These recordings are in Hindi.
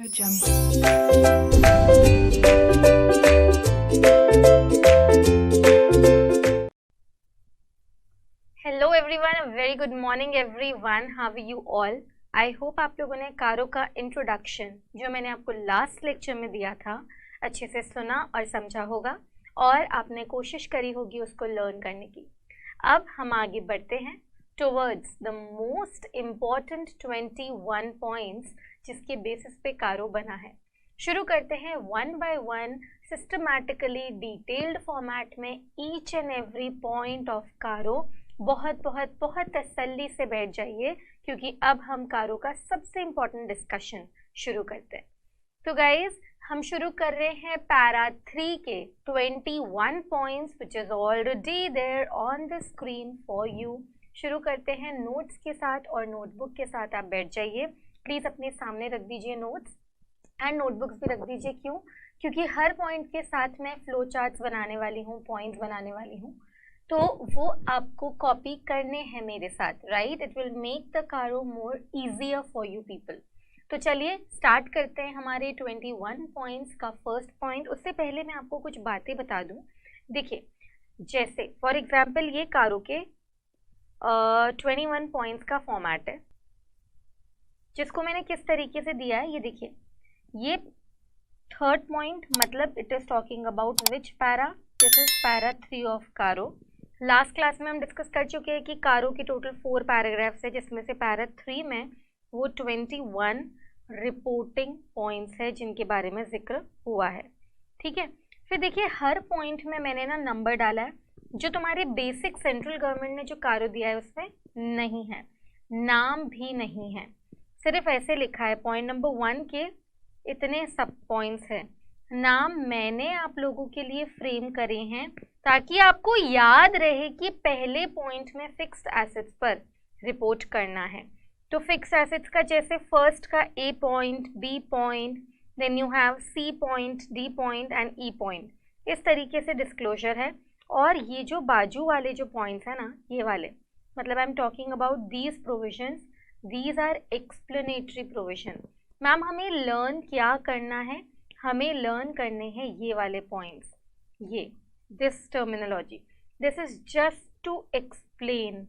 Hello everyone, very good morning everyone, how are you all. I hope आप लोगों ने कारो का इंट्रोडक्शन जो मैंने आपको लास्ट लेक्चर में दिया था अच्छे से सुना और समझा होगा और आपने कोशिश करी होगी उसको लर्न करने की। अब हम आगे बढ़ते हैं towards the most important 21 points जिसके बेसिस पे कारो बना है। शुरू करते हैं one by one systematically detailed format में each and every point of CARO. बहुत बहुत बहुत तसल्ली से बैठ जाइए क्योंकि अब हम कारो का सबसे इम्पॉर्टेंट डिस्कशन शुरू करते हैं। तो गाइज हम शुरू कर रहे हैं पैरा 3 के 21 points which is already there on the screen for you. शुरू करते हैं नोट्स के साथ और नोटबुक के साथ आप बैठ जाइए। प्लीज़ अपने सामने रख दीजिए नोट्स एंड नोटबुक्स भी रख दीजिए। क्यों? क्योंकि हर पॉइंट के साथ मैं फ्लो चार्ट्स बनाने वाली हूँ, पॉइंट्स बनाने वाली हूँ, तो वो आपको कॉपी करने हैं मेरे साथ, right. It will make the CARO more easier for you people. तो चलिए स्टार्ट करते हैं हमारे 21 पॉइंट्स का फर्स्ट पॉइंट। उससे पहले मैं आपको कुछ बातें बता दूं। देखिए, जैसे फॉर एग्जांपल ये कारो के 21 पॉइंट्स का फॉर्मेट है जिसको मैंने किस तरीके से दिया है। ये देखिए, ये थर्ड पॉइंट मतलब it is talking about which para. This is para 3 of कारो। लास्ट क्लास में हम डिस्कस कर चुके हैं कि कारो की टोटल 4 पैराग्राफ्स है जिसमें से पैरा 3 में वो 21 रिपोर्टिंग पॉइंट्स है जिनके बारे में जिक्र हुआ है। ठीक है, फिर देखिए हर पॉइंट में मैंने ना नंबर डाला है जो तुम्हारे बेसिक सेंट्रल गवर्नमेंट ने जो कारो दिया है उसमें नहीं है, नाम भी नहीं है, सिर्फ ऐसे लिखा है पॉइंट नंबर 1 के इतने सब पॉइंट्स हैं। नाम मैंने आप लोगों के लिए फ्रेम करे हैं ताकि आपको याद रहे कि पहले पॉइंट में फिक्स्ड एसेट्स पर रिपोर्ट करना है। तो फिक्स्ड एसेट्स का जैसे फर्स्ट का A point, B point, then you have C point, D point and E point, इस तरीके से डिस्क्लोजर है। और ये जो बाजू वाले जो पॉइंट्स हैं ना, ये वाले, मतलब I am talking about these provisions, these are explanatory provision. Ma'am हमें लर्न क्या करना है? हमें लर्न करने हैं ये वाले पॉइंट्स, ये this terminology, this is just to explain,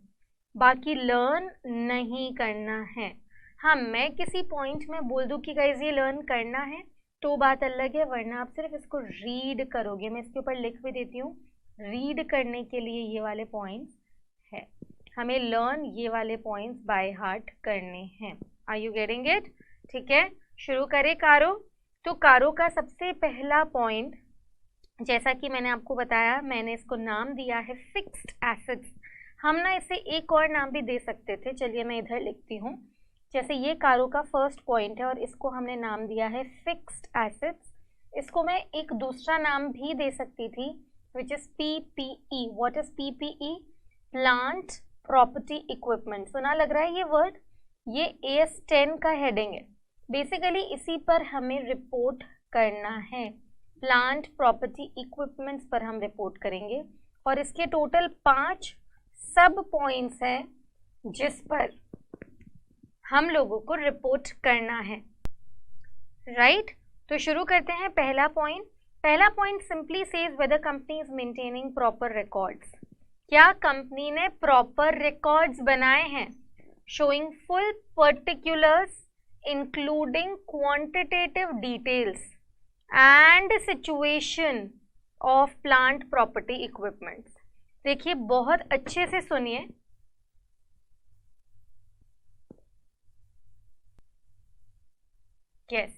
बाकी लर्न नहीं करना है। हाँ, मैं किसी पॉइंट में बोल दूँ कि गाइज ये लर्न करना है तो बात अलग है, वरना आप सिर्फ इसको रीड करोगे। मैं इसके ऊपर लिख भी देती हूँ, रीड करने के लिए ये वाले पॉइंट्स है, हमें लर्न ये वाले पॉइंट्स बाय हार्ट करने हैं। Are you getting it? ठीक है, शुरू करें कारो। तो कारो का सबसे पहला पॉइंट, जैसा कि मैंने आपको बताया, मैंने इसको नाम दिया है फिक्स्ड एसेट्स। हम ना इसे एक और नाम भी दे सकते थे, चलिए मैं इधर लिखती हूँ। जैसे ये कारो का फर्स्ट पॉइंट है और इसको हमने नाम दिया है फिक्स्ड एसेट्स। इसको मैं एक दूसरा नाम भी दे सकती थी which is PPE। What is PPE? Plant property equipment. सुना लग रहा है ये वर्ड? ये AS10 का हेडिंग है। बेसिकली इसी पर हमें रिपोर्ट करना है, प्लांट प्रॉपर्टी इक्विपमेंट्स पर हम रिपोर्ट करेंगे और इसके टोटल 5 सब पॉइंट्स हैं जिस पर हम लोगों को रिपोर्ट करना है, राइट। तो शुरू करते हैं पहला पॉइंट। पहला point simply says weather company is maintaining proper records. क्या कंपनी ने प्रॉपर रिकॉर्ड्स बनाए हैं? Showing full particulars including quantitative details and situation of plant property equipments. देखिए बहुत अच्छे से सुनिए, yes.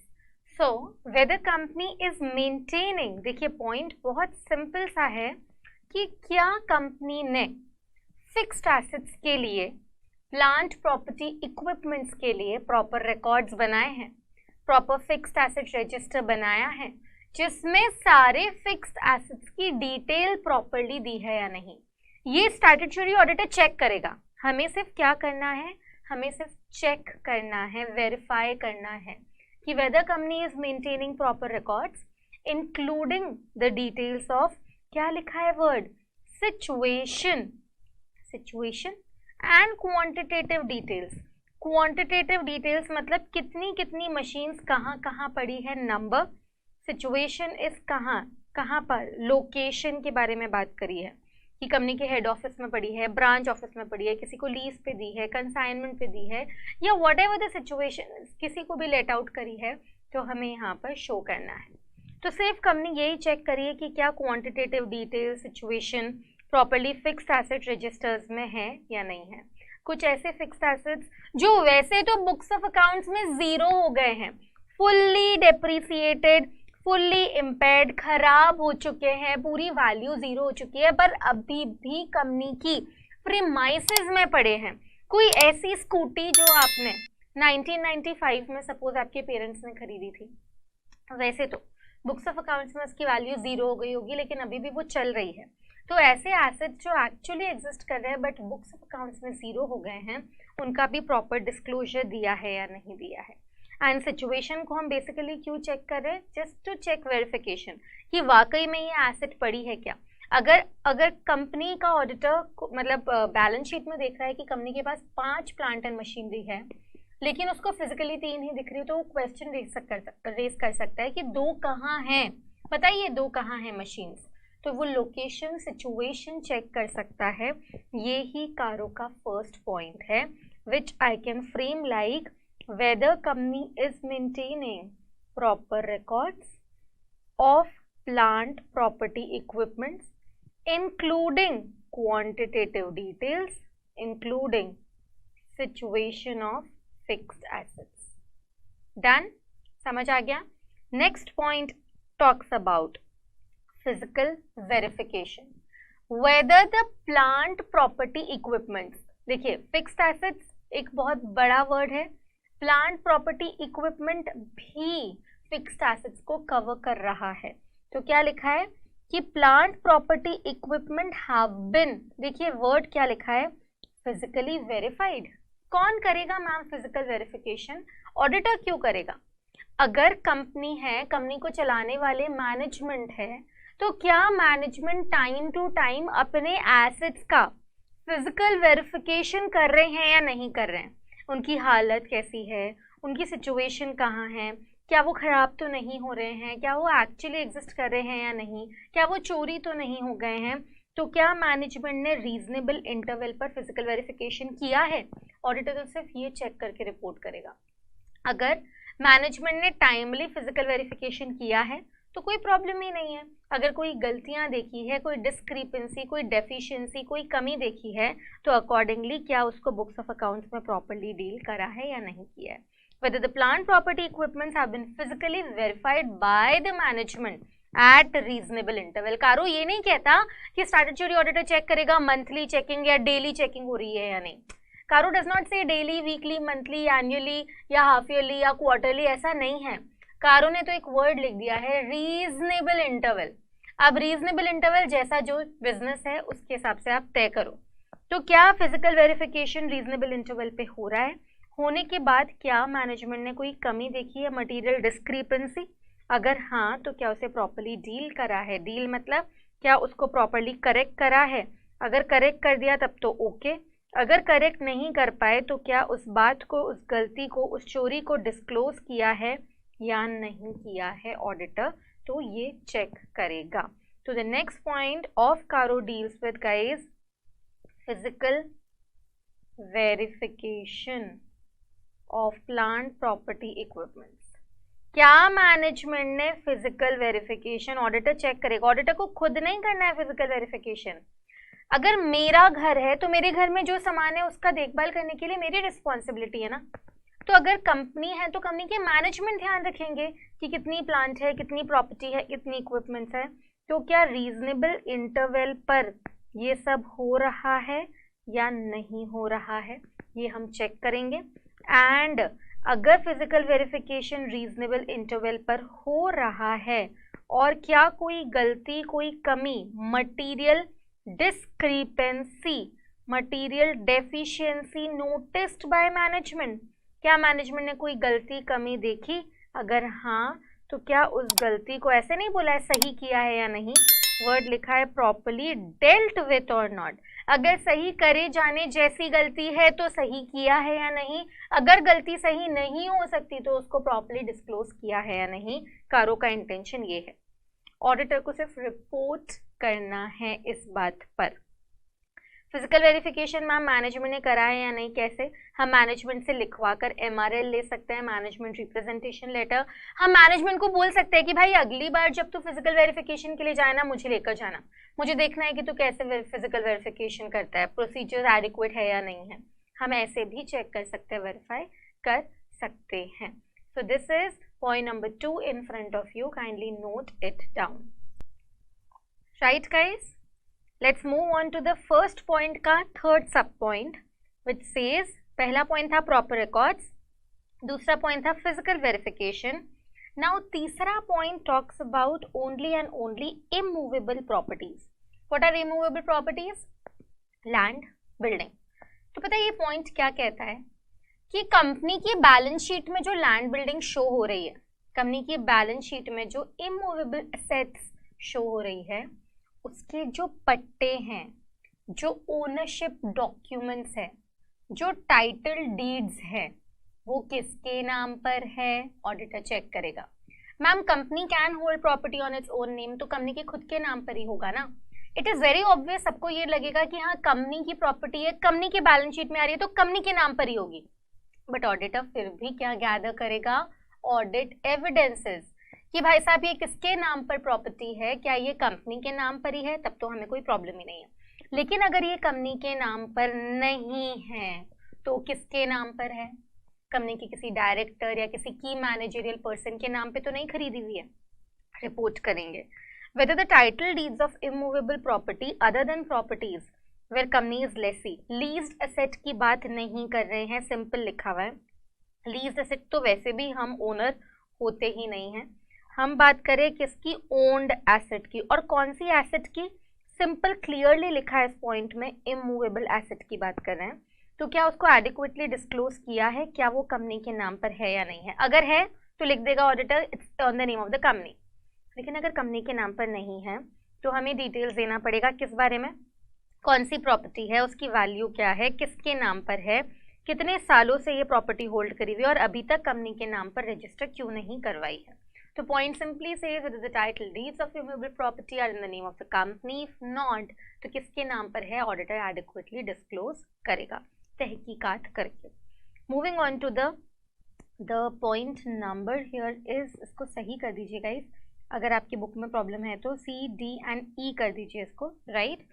So whether company is maintaining, देखिए पॉइंट बहुत सिंपल सा है कि क्या कंपनी ने फिक्स्ड एसेट्स के लिए, प्लांट प्रॉपर्टी इक्विपमेंट्स के लिए प्रॉपर रिकॉर्ड्स बनाए हैं, प्रॉपर फिक्स्ड एसेट रजिस्टर बनाया है जिसमें सारे फिक्स्ड एसेट्स की डिटेल प्रॉपर्ली दी है या नहीं। ये स्टैट्यूटरी ऑडिटर चेक करेगा। हमें सिर्फ क्या करना है? हमें सिर्फ चेक करना है, वेरीफाई करना है कि weather company is maintaining proper records including the details of, क्या लिखा है word? Situation, situation and quantitative details. Quantitative details मतलब कितनी कितनी मशीन्स कहाँ कहाँ पड़ी है, नंबर, सिचुएशन इज कहाँ कहाँ पर, लोकेशन के बारे में बात करी है कि कंपनी के हेड ऑफिस में पड़ी है, ब्रांच ऑफिस में पड़ी है, किसी को लीज पे दी है, कंसाइनमेंट पे दी है, या वट एवर द सिचुएशन किसी को भी लेट आउट करी है, तो हमें यहाँ पर शो करना है। तो सिर्फ कंपनी यही चेक करिए कि क्या quantitative detail situation properly fixed asset registers में है या नहीं है। कुछ ऐसे फिक्स्ड एसेट्स जो वैसे तो बुक्स ऑफ अकाउंट्स में जीरो हो गए हैं, फुल्ली डेप्रिसिएटेड, फुल्ली इम्पेयर्ड, खराब हो चुके हैं, पूरी वैल्यू जीरो हो चुकी है, पर अभी भी कंपनी की प्रीमाइसेस में पड़े हैं। कोई ऐसी स्कूटी जो आपने 1995 में सपोज आपके पेरेंट्स ने खरीदी थी, वैसे तो बुक्स ऑफ अकाउंट्स में उसकी वैल्यू जीरो हो गई होगी, लेकिन अभी भी वो चल रही है। तो ऐसे एसेट्स जो एक्चुअली एग्जिस्ट कर रहे हैं बट बुक्स ऑफ अकाउंट्स में जीरो हो गए हैं, उनका भी प्रॉपर डिस्क्लोजर दिया है या नहीं दिया है। एंड सिचुएशन को हम बेसिकली क्यों चेक कर रहे हैं, जस्ट टू चेक वेरिफिकेशन कि वाकई में ये एसेट पड़ी है क्या। अगर कंपनी का ऑडिटर मतलब बैलेंस शीट में देख रहा है कि कंपनी के पास 5 प्लांट एंड मशीनरी है, लेकिन उसको फिजिकली 3 ही दिख रही, तो वो क्वेश्चन रेज कर सकता है कि 2 कहाँ हैं, बताइए 2 कहाँ हैं मशीन्स। तो वो लोकेशन सिचुएशन चेक कर सकता है। ये ही कारो का फर्स्ट पॉइंट है, which I can frame like whether company is maintaining proper records of plant property equipments including quantitative details including situation of fixed assets. Done? समझ आ गया। Next point talks about physical verification whether the plant property equipments, देखिए fixed assets एक बहुत बड़ा वर्ड है, प्लांट प्रॉपर्टी इक्विपमेंट भी फिक्स्ड एसेट्स को कवर कर रहा है। तो क्या लिखा है कि plant property equipment have been, देखिए वर्ड क्या लिखा है, फिजिकली वेरीफाइड। कौन करेगा मैम फिजिकल वेरिफिकेशन, ऑडिटर क्यों करेगा। अगर कंपनी है, कंपनी को चलाने वाले मैनेजमेंट है, तो क्या मैनेजमेंट टाइम टू टाइम अपने एसेट्स का फिजिकल वेरिफिकेशन कर रहे हैं या नहीं कर रहे हैं, उनकी हालत कैसी है, उनकी सिचुएशन कहाँ है, क्या वो ख़राब तो नहीं हो रहे हैं, क्या वो एक्चुअली एग्जिस्ट कर रहे हैं या नहीं, क्या वो चोरी तो नहीं हो गए हैं। तो क्या मैनेजमेंट ने रीजनेबल इंटरवल पर फिजिकल वेरिफिकेशन किया है, ऑडिटर तो सिर्फ ये चेक करके रिपोर्ट करेगा। अगर मैनेजमेंट ने टाइमली फिजिकल वेरिफिकेशन किया है तो कोई प्रॉब्लम ही नहीं है। अगर कोई गलतियां देखी है, कोई डिस्क्रिपेंसी, कोई डेफिशिएंसी, कोई कमी देखी है, तो अकॉर्डिंगली क्या उसको बुक्स ऑफ अकाउंट्स में प्रॉपर्ली डील करा है या नहीं किया है। Whether the plant property equipments have been physically verified by the management at reasonable interval। कारो ये नहीं कहता कि स्टैट्यूटरी ऑडिटर चेक करेगा मंथली चेकिंग या डेली चेकिंग हो रही है या नहीं। कारो डज नॉट से डेली, वीकली, मंथली, एनुअली या हाफ ईयरली या क्वार्टरली, ऐसा नहीं है। कारो ने तो एक वर्ड लिख दिया है, रीजनेबल इंटरवल। अब रीजनेबल इंटरवल जैसा जो बिजनेस है उसके हिसाब से आप तय करो। तो क्या फिजिकल वेरिफिकेशन रीजनेबल इंटरवल पे हो रहा है, होने के बाद क्या मैनेजमेंट ने कोई कमी देखी है, मटेरियल डिस्क्रिपेंसी, अगर हाँ तो क्या उसे प्रॉपर्ली डील करा है, डील मतलब क्या उसको प्रॉपर्ली करेक्ट करा है, अगर करेक्ट कर दिया तब तो ओके, अगर करेक्ट नहीं कर पाए तो क्या उस बात को, उस गलती को, उस चोरी को डिस्क्लोज किया है या नहीं किया है ऑडिटर, तो ये चेक करेगा। तो द नेक्स्ट पॉइंट ऑफ कारो deals with guys physical verification of plant property equipments. क्या मैनेजमेंट ने फिजिकल वेरिफिकेशन, ऑडिटर चेक करेगा, ऑडिटर को खुद नहीं करना है फिजिकल वेरिफिकेशन। अगर मेरा घर है तो मेरे घर में जो सामान है उसका देखभाल करने के लिए मेरी रिस्पॉन्सिबिलिटी है ना। तो अगर कंपनी है तो कंपनी के मैनेजमेंट ध्यान रखेंगे कि कितनी प्लांट है, कितनी प्रॉपर्टी है, कितनी इक्विपमेंट्स है, तो क्या रीजनेबल इंटरवल पर ये सब हो रहा है या नहीं हो रहा है, ये हम चेक करेंगे। एंड अगर फिजिकल वेरिफिकेशन रीजनेबल इंटरवल पर हो रहा है और क्या कोई गलती, कोई कमी, material discrepancy, material deficiency noticed by management, क्या मैनेजमेंट ने कोई गलती, कमी देखी, अगर हाँ तो क्या उस गलती को, ऐसे नहीं बोला है सही किया है या नहीं, वर्ड लिखा है प्रॉपरली डेल्ट विथ और नॉट। अगर सही करे जाने जैसी गलती है तो सही किया है या नहीं, अगर गलती सही नहीं हो सकती तो उसको प्रॉपरली डिस्क्लोज किया है या नहीं। कारो का इंटेंशन ये है, ऑडिटर को सिर्फ रिपोर्ट करना है इस बात पर। फिजिकल वेरिफिकेशन मैम मैनेजमेंट ने करा है या नहीं, कैसे? हम मैनेजमेंट से लिखवा कर MRL ले सकते हैं, मैनेजमेंट रिप्रेजेंटेशन लेटर। हम मैनेजमेंट को बोल सकते हैं कि भाई अगली बार जब तू फिजिकल वेरिफिकेशन के लिए जाए ना, मुझे लेकर जाना, मुझे देखना है कि तू कैसे फिजिकल वेरिफिकेशन करता है, प्रोसीजर एडिक्वेट है या नहीं है। हम ऐसे भी चेक कर सकते हैं, वेरीफाई कर सकते हैं। So this is point number 2 in front of you, kindly note it down. Right guys, let's move on to the first point का third sub point which says, पहला point था proper records, दूसरा point था physical verification. Now तीसरा point talks about only and only immovable properties. What are immovable properties? Land, building. तो पता है ये point क्या कहता है कि कंपनी की बैलेंस शीट में जो लैंड बिल्डिंग शो हो रही है, कंपनी की बैलेंस शीट में जो इमूवेबल एसेट्स शो हो रही है, उसके जो पट्टे हैं, जो ओनरशिप डॉक्यूमेंट्स है, जो टाइटल डीड्स है, वो किसके नाम पर है? ऑडिटर चेक करेगा। Ma'am company can hold property on its own name, तो कंपनी के खुद के नाम पर ही होगा ना। इट इज वेरी ऑब्वियस, सबको ये लगेगा कि हाँ कंपनी की प्रॉपर्टी है, कंपनी के बैलेंस शीट में आ रही है तो कंपनी के नाम पर ही होगी। बट ऑडिटर फिर भी क्या गैदर करेगा? ऑडिट एविडेंसेस कि भाई साहब ये किसके नाम पर प्रॉपर्टी है, क्या ये कंपनी के नाम पर ही है, तब तो हमें कोई प्रॉब्लम ही नहीं है। लेकिन अगर ये कंपनी के नाम पर नहीं है तो किसके नाम पर है? कंपनी के किसी डायरेक्टर या किसी की मैनेजरियल पर्सन के नाम पे तो नहीं खरीदी हुई है। रिपोर्ट करेंगे whether the title deeds of immovable property other than properties where company is lessee, leased asset की बात नहीं कर रहे हैं, सिंपल लिखा हुआ है। लीज्ड एसेट तो वैसे भी हम ओनर होते ही नहीं हैं, हम बात करें किसकी? ओन्ड एसेट की। और कौन सी एसेट की? सिंपल क्लियरली लिखा है इस पॉइंट में, इमूवेबल एसेट की बात कर रहे हैं। तो क्या उसको एडिक्वेटली डिस्क्लोज किया है, क्या वो कंपनी के नाम पर है या नहीं है? अगर है तो लिख देगा auditor it's on the name of the company. लेकिन अगर कंपनी के नाम पर नहीं है तो हमें डिटेल्स देना पड़ेगा किस बारे में? कौन सी प्रॉपर्टी है, उसकी वैल्यू क्या है, किसके नाम पर है, कितने सालों से ये प्रॉपर्टी होल्ड करी हुई है और अभी तक कंपनी के नाम पर रजिस्टर क्यों नहीं करवाई है। तो point simply says whether the title deeds of immovable property are in the name of the company, if not तो किसके नाम पर है, ऑडिटर एडिक्वेटली डिस्क्लोज करेगा तहकीकात करके। Moving on to the point number here is, इसको सही कर दीजिए गाइस, अगर आपकी बुक में प्रॉब्लम है तो C, D and E कर दीजिए इसको, राइट।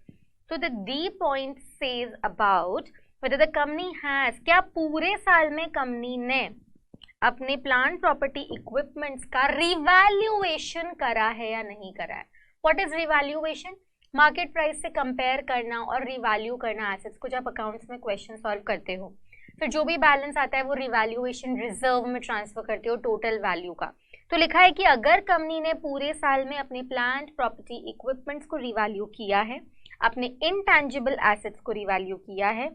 तो the D point says about whether the company has, क्या पूरे साल में कंपनी ने अपने प्लांट प्रॉपर्टी इक्विपमेंट्स का रिवैल्यूएशन करा है या नहीं करा है। What is revaluation? Market price से कंपेयर करना और रिवैल्यू करना एसेट्स को। जब अकाउंट्स में क्वेश्चन सॉल्व करते हो फिर जो भी बैलेंस आता है वो रिवैल्यूएशन रिजर्व में ट्रांसफर करते हो टोटल वैल्यू का। तो लिखा है कि अगर कंपनी ने पूरे साल में अपने प्लांट प्रॉपर्टी इक्विपमेंट्स को रिवैल्यू किया है, अपने इनटैंजिबल एसेट्स को रिवैल्यू किया है,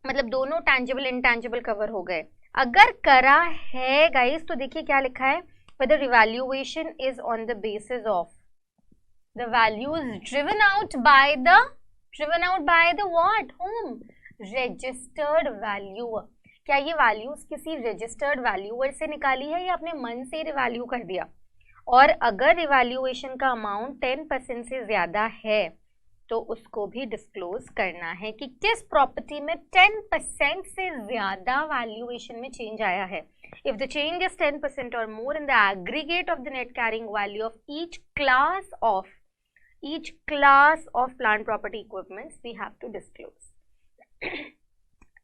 मतलब दोनों टैंजिबल इंटैंजिबल कवर हो गए, अगर करा है गाइस तो देखिए क्या लिखा है, whether revaluation is on the basis of the values driven out by the what? Whom? Registered valuer। क्या ये वैल्यूज किसी रजिस्टर्ड वैल्यूअर से निकाली है या अपने मन से रिवैल्यू कर दिया? और अगर रिवैल्यूएशन का अमाउंट 10% से ज्यादा है तो उसको भी डिस्क्लोज करना है कि किस प्रॉपर्टी में 10% से ज्यादा वैल्यूएशन में चेंज आया है। इफ द चेंज इज 10% और more in the aggregate of the net carrying value of each class of plant property equipments we have to disclose.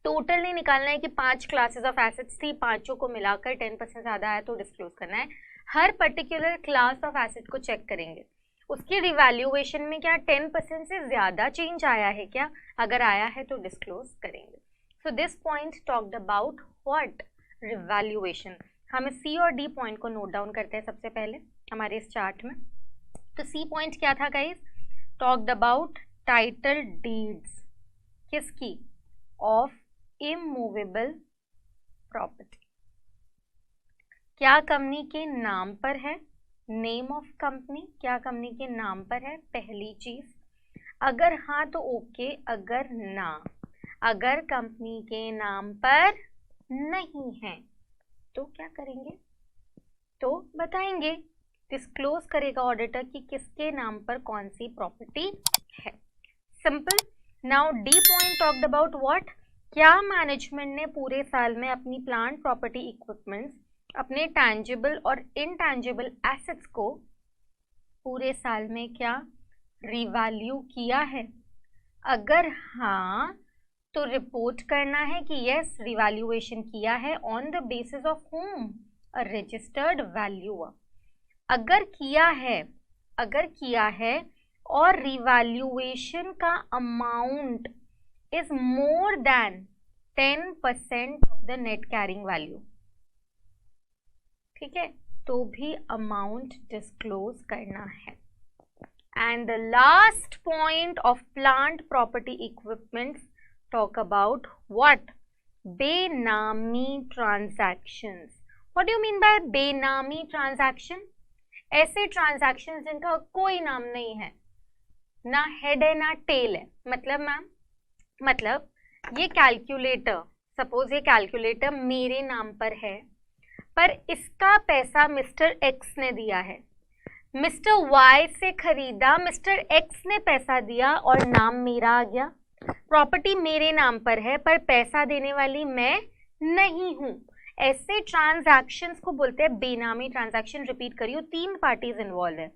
Total नहीं निकालना है कि 5 क्लासेस ऑफ एसेट्स थी, पांचों को मिलाकर 10% ज्यादा आया तो डिस्क्लोज करना है। हर पर्टिकुलर क्लास ऑफ एसेट को चेक करेंगे, उसकी रिवैल्यूएशन में क्या 10% से ज्यादा चेंज आया है क्या? अगर आया है तो डिस्क्लोज करेंगे। So this point talked about what? Revaluation. हम सी और डी पॉइंट को नोट डाउन करते हैं सबसे पहले हमारे इस चार्ट में। तो सी पॉइंट क्या था guys? Talked about title deeds, किसकी? Of immovable property. क्या कंपनी के नाम पर है नेम ऑफ कंपनी, क्या कंपनी के नाम पर है, पहली चीज। अगर हाँ तो ओके, अगर ना, अगर कंपनी के नाम पर नहीं है तो क्या करेंगे, तो बताएंगे, डिस्क्लोज करेगा ऑडिटर कि किसके नाम पर कौन सी प्रॉपर्टी है। Simple. Now D point talked about what, क्या मैनेजमेंट ने पूरे साल में अपनी प्लांट प्रॉपर्टी इक्विपमेंट्स, अपने टैंजिबल और इनटैंजिबल एसेट्स को पूरे साल में क्या रिवैल्यू किया है। अगर हाँ तो रिपोर्ट करना है कि यस रिवैल्यूएशन किया है, on the basis of whom, a registered valuer. अगर किया है और रिवैल्यूएशन का amount is more than 10% of the net carrying value, ठीक है, तो भी अमाउंट डिस्क्लोज करना है। And the last point of plant property equipments talk about what, benami transactions. What do you mean by benami transaction? ऐसे ट्रांजैक्शंस जिनका कोई नाम नहीं है, ना हेड है ना टेल है। मतलब मैम, मतलब ये कैलकुलेटर, सपोज ये कैलकुलेटर मेरे नाम पर है, पर इसका पैसा मिस्टर एक्स ने दिया है, मिस्टर वाई से खरीदा, मिस्टर एक्स ने पैसा दिया और नाम मेरा आ गया। प्रॉपर्टी मेरे नाम पर है पर पैसा देने वाली मैं नहीं हूं। ऐसे ट्रांजैक्शंस को बोलते हैं बेनामी ट्रांजैक्शन। रिपीट करियो, 3 पार्टीज इन्वॉल्व है,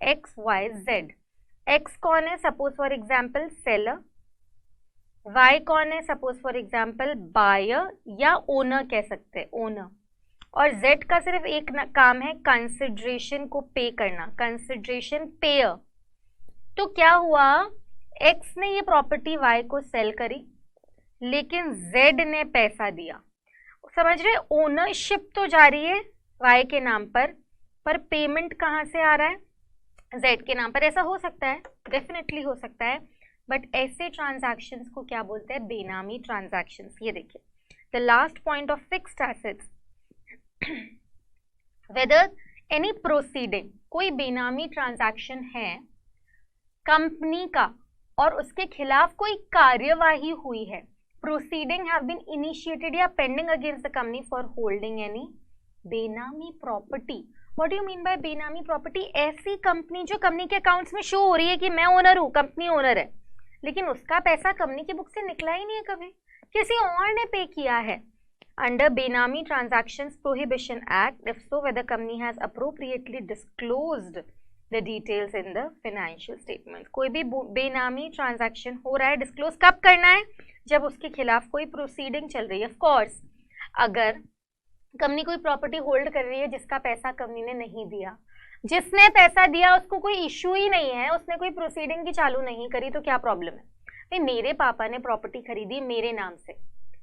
एक्स वाई जेड। एक्स कौन है, suppose for example seller. Y कौन है, सपोज फॉर एग्जाम्पल बायर या ओनर कह सकते हैं, ओनर। और जेड का सिर्फ एक काम है, कंसिडरेशन को पे करना, कंसिडरेशन पेयर। तो क्या हुआ, एक्स ने ये प्रॉपर्टी वाई को सेल करी, लेकिन जेड ने पैसा दिया। समझ रहे, ओनरशिप तो जा रही है वाई के नाम पर पेमेंट कहाँ से आ रहा है, जेड के नाम पर। ऐसा हो सकता है, डेफिनेटली हो सकता है, बट ऐसे ट्रांजैक्शंस को क्या बोलते हैं, बेनामी ट्रांजैक्शंस। ये देखिए, the last point of fixed assets, whether any proceeding, कोई बेनामी ट्रांजैक्शन है कंपनी का और उसके खिलाफ कोई कार्यवाही हुई है, प्रोसीडिंग हैव बीन इनिशिएटेड या pending against the company for holding any benami property. What do you mean by benami property? ऐसी कंपनी जो कंपनी के अकाउंट्स में शो हो रही है कि मैं ओनर हूं, कंपनी ओनर है, लेकिन उसका पैसा कंपनी की बुक से निकला ही नहीं है कभी, किसी और ने पे किया है। Under Benami Transactions Prohibition Act, if so, whether company has appropriately disclosed the details in the financial statements. कोई भी बेनामी ट्रांजैक्शन हो रहा है, डिस्क्लोज कब करना है, जब उसके खिलाफ कोई प्रोसीडिंग चल रही है। ऑफ कोर्स, अगर कंपनी कोई प्रॉपर्टी होल्ड कर रही है जिसका पैसा कंपनी ने नहीं दिया, जिसने पैसा दिया उसको कोई इशू ही नहीं है, उसने कोई प्रोसीडिंग की चालू नहीं करी, तो क्या प्रॉब्लम है? भाई मेरे पापा ने प्रॉपर्टी खरीदी मेरे नाम से,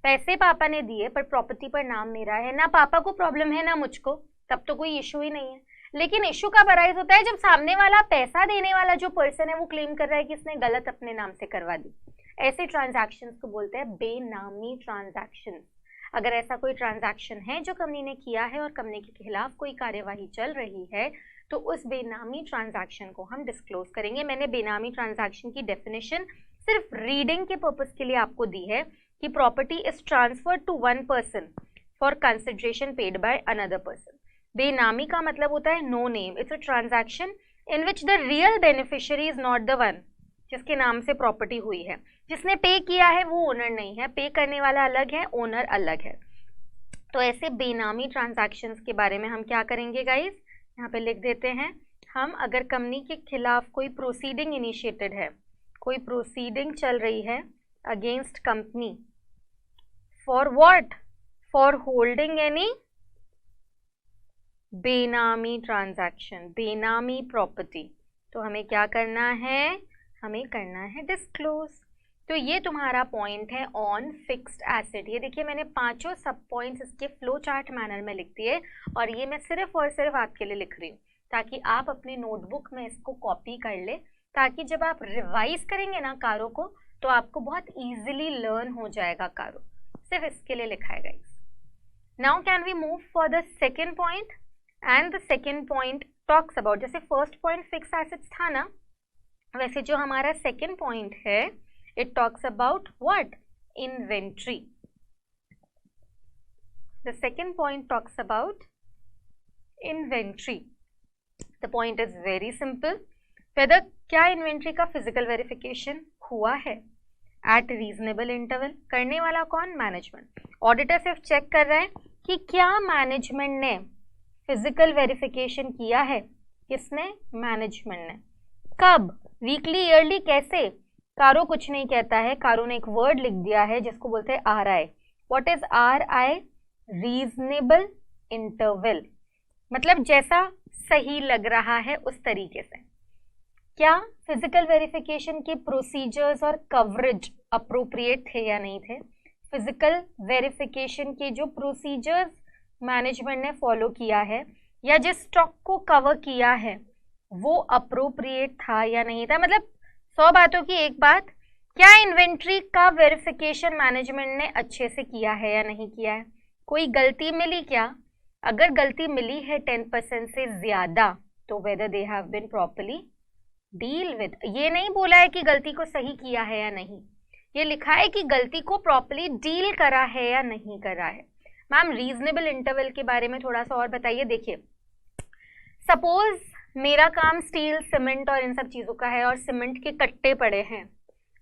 पैसे पापा ने दिए पर प्रॉपर्टी पर नाम मेरा है, ना पापा को प्रॉब्लम है ना मुझको, तब तो कोई इशू ही नहीं है। लेकिन इशू कब अराइज होता है, जब सामने वाला पैसा देने वाला जो पर्सन है वो क्लेम कर रहा है कि इसने गलत अपने नाम से करवा दी। ऐसे ट्रांजैक्शंस को बोलते हैं बेनामी ट्रांजैक्शंस। अगर ऐसा कोई ट्रांजैक्शन है जो कंपनी ने किया है और कंपनी के खिलाफ कोई कार्यवाही चल रही है, तो उस बेनामी ट्रांजैक्शन को हम डिस्क्लोज करेंगे। मैंने बेनामी ट्रांजैक्शन की डेफिनेशन सिर्फ रीडिंग के पर्पस के लिए आपको दी है कि property is transferred to one person for consideration paid by another person. Benami का मतलब होता है no name, it's a transaction in which the real beneficiary is not the one जिसके नाम से प्रॉपर्टी हुई है। जिसने पे किया है वो ओनर नहीं है, पे करने वाला अलग है, ओनर अलग है। तो ऐसे बेनामी ट्रांजैक्शंस के बारे में हम क्या करेंगे गाइस, यहाँ पे लिख देते हैं हम। अगर कंपनी के खिलाफ कोई प्रोसीडिंग इनिशिएटेड है, कोई प्रोसीडिंग चल रही है against company, for what, for holding any बेनामी ट्रांजैक्शन, बेनामी प्रॉपर्टी, तो हमें क्या करना है, हमें करना है डिस्क्लोज। तो ये तुम्हारा पॉइंट है ऑन फिक्स्ड एसेट। ये देखिए मैंने पांचों सब पॉइंट्स इसके फ्लो चार्ट मैनर में लिख दिए और ये मैं सिर्फ और सिर्फ आपके लिए लिख रही हूँ ताकि आप अपने नोटबुक में इसको कॉपी कर ले, ताकि जब आप रिवाइज करेंगे ना कारों को तो आपको बहुत इजीली लर्न हो जाएगा कारो। सिर्फ इसके लिए लिखा है guys. Now can we move for the second point, and the second point talks about, जैसे फर्स्ट पॉइंट फिक्स एसेट्स था ना, वैसे जो हमारा सेकेंड पॉइंट है it talks about what, inventory. The second point talks about inventory. The point is very simple, whether क्या इन्वेंट्री का फिजिकल वेरिफिकेशन हुआ है एट रीजनेबल इंटरवल. करने वाला कौन, मैनेजमेंट. ऑडिटर सिर्फ चेक कर रहा है कि क्या मैनेजमेंट ने फिजिकल वेरिफिकेशन किया है. किसने, मैनेजमेंट ने. कब, वीकली, ईयरली, कैसे. कारो कुछ नहीं कहता है, कारो ने एक वर्ड लिख दिया है जिसको बोलते हैं RI. What is RI, reasonable interval, मतलब जैसा सही लग रहा है उस तरीके से. क्या फिजिकल वेरिफिकेशन के प्रोसीजर्स और कवरेज अप्रोप्रिएट थे या नहीं थे. फिजिकल वेरिफिकेशन के जो प्रोसीजर्स मैनेजमेंट ने फॉलो किया है या जिस स्टॉक को कवर किया है वो अप्रोप्रिएट था या नहीं था. मतलब 100 बातों की एक बात, क्या इन्वेंट्री का वेरिफिकेशन मैनेजमेंट ने अच्छे से किया है या नहीं किया है. कोई गलती मिली क्या, अगर गलती मिली है 10% से ज्यादा तो whether they have been properly deal with. ये नहीं बोला है कि गलती को सही किया है या नहीं, ये लिखा है कि गलती को प्रॉपर्ली डील करा है या नहीं करा है. मैम रीजनेबल इंटरवल के बारे में थोड़ा सा और बताइए. देखिए सपोज मेरा काम स्टील, सीमेंट और इन सब चीजों का है और सीमेंट के कट्टे पड़े हैं.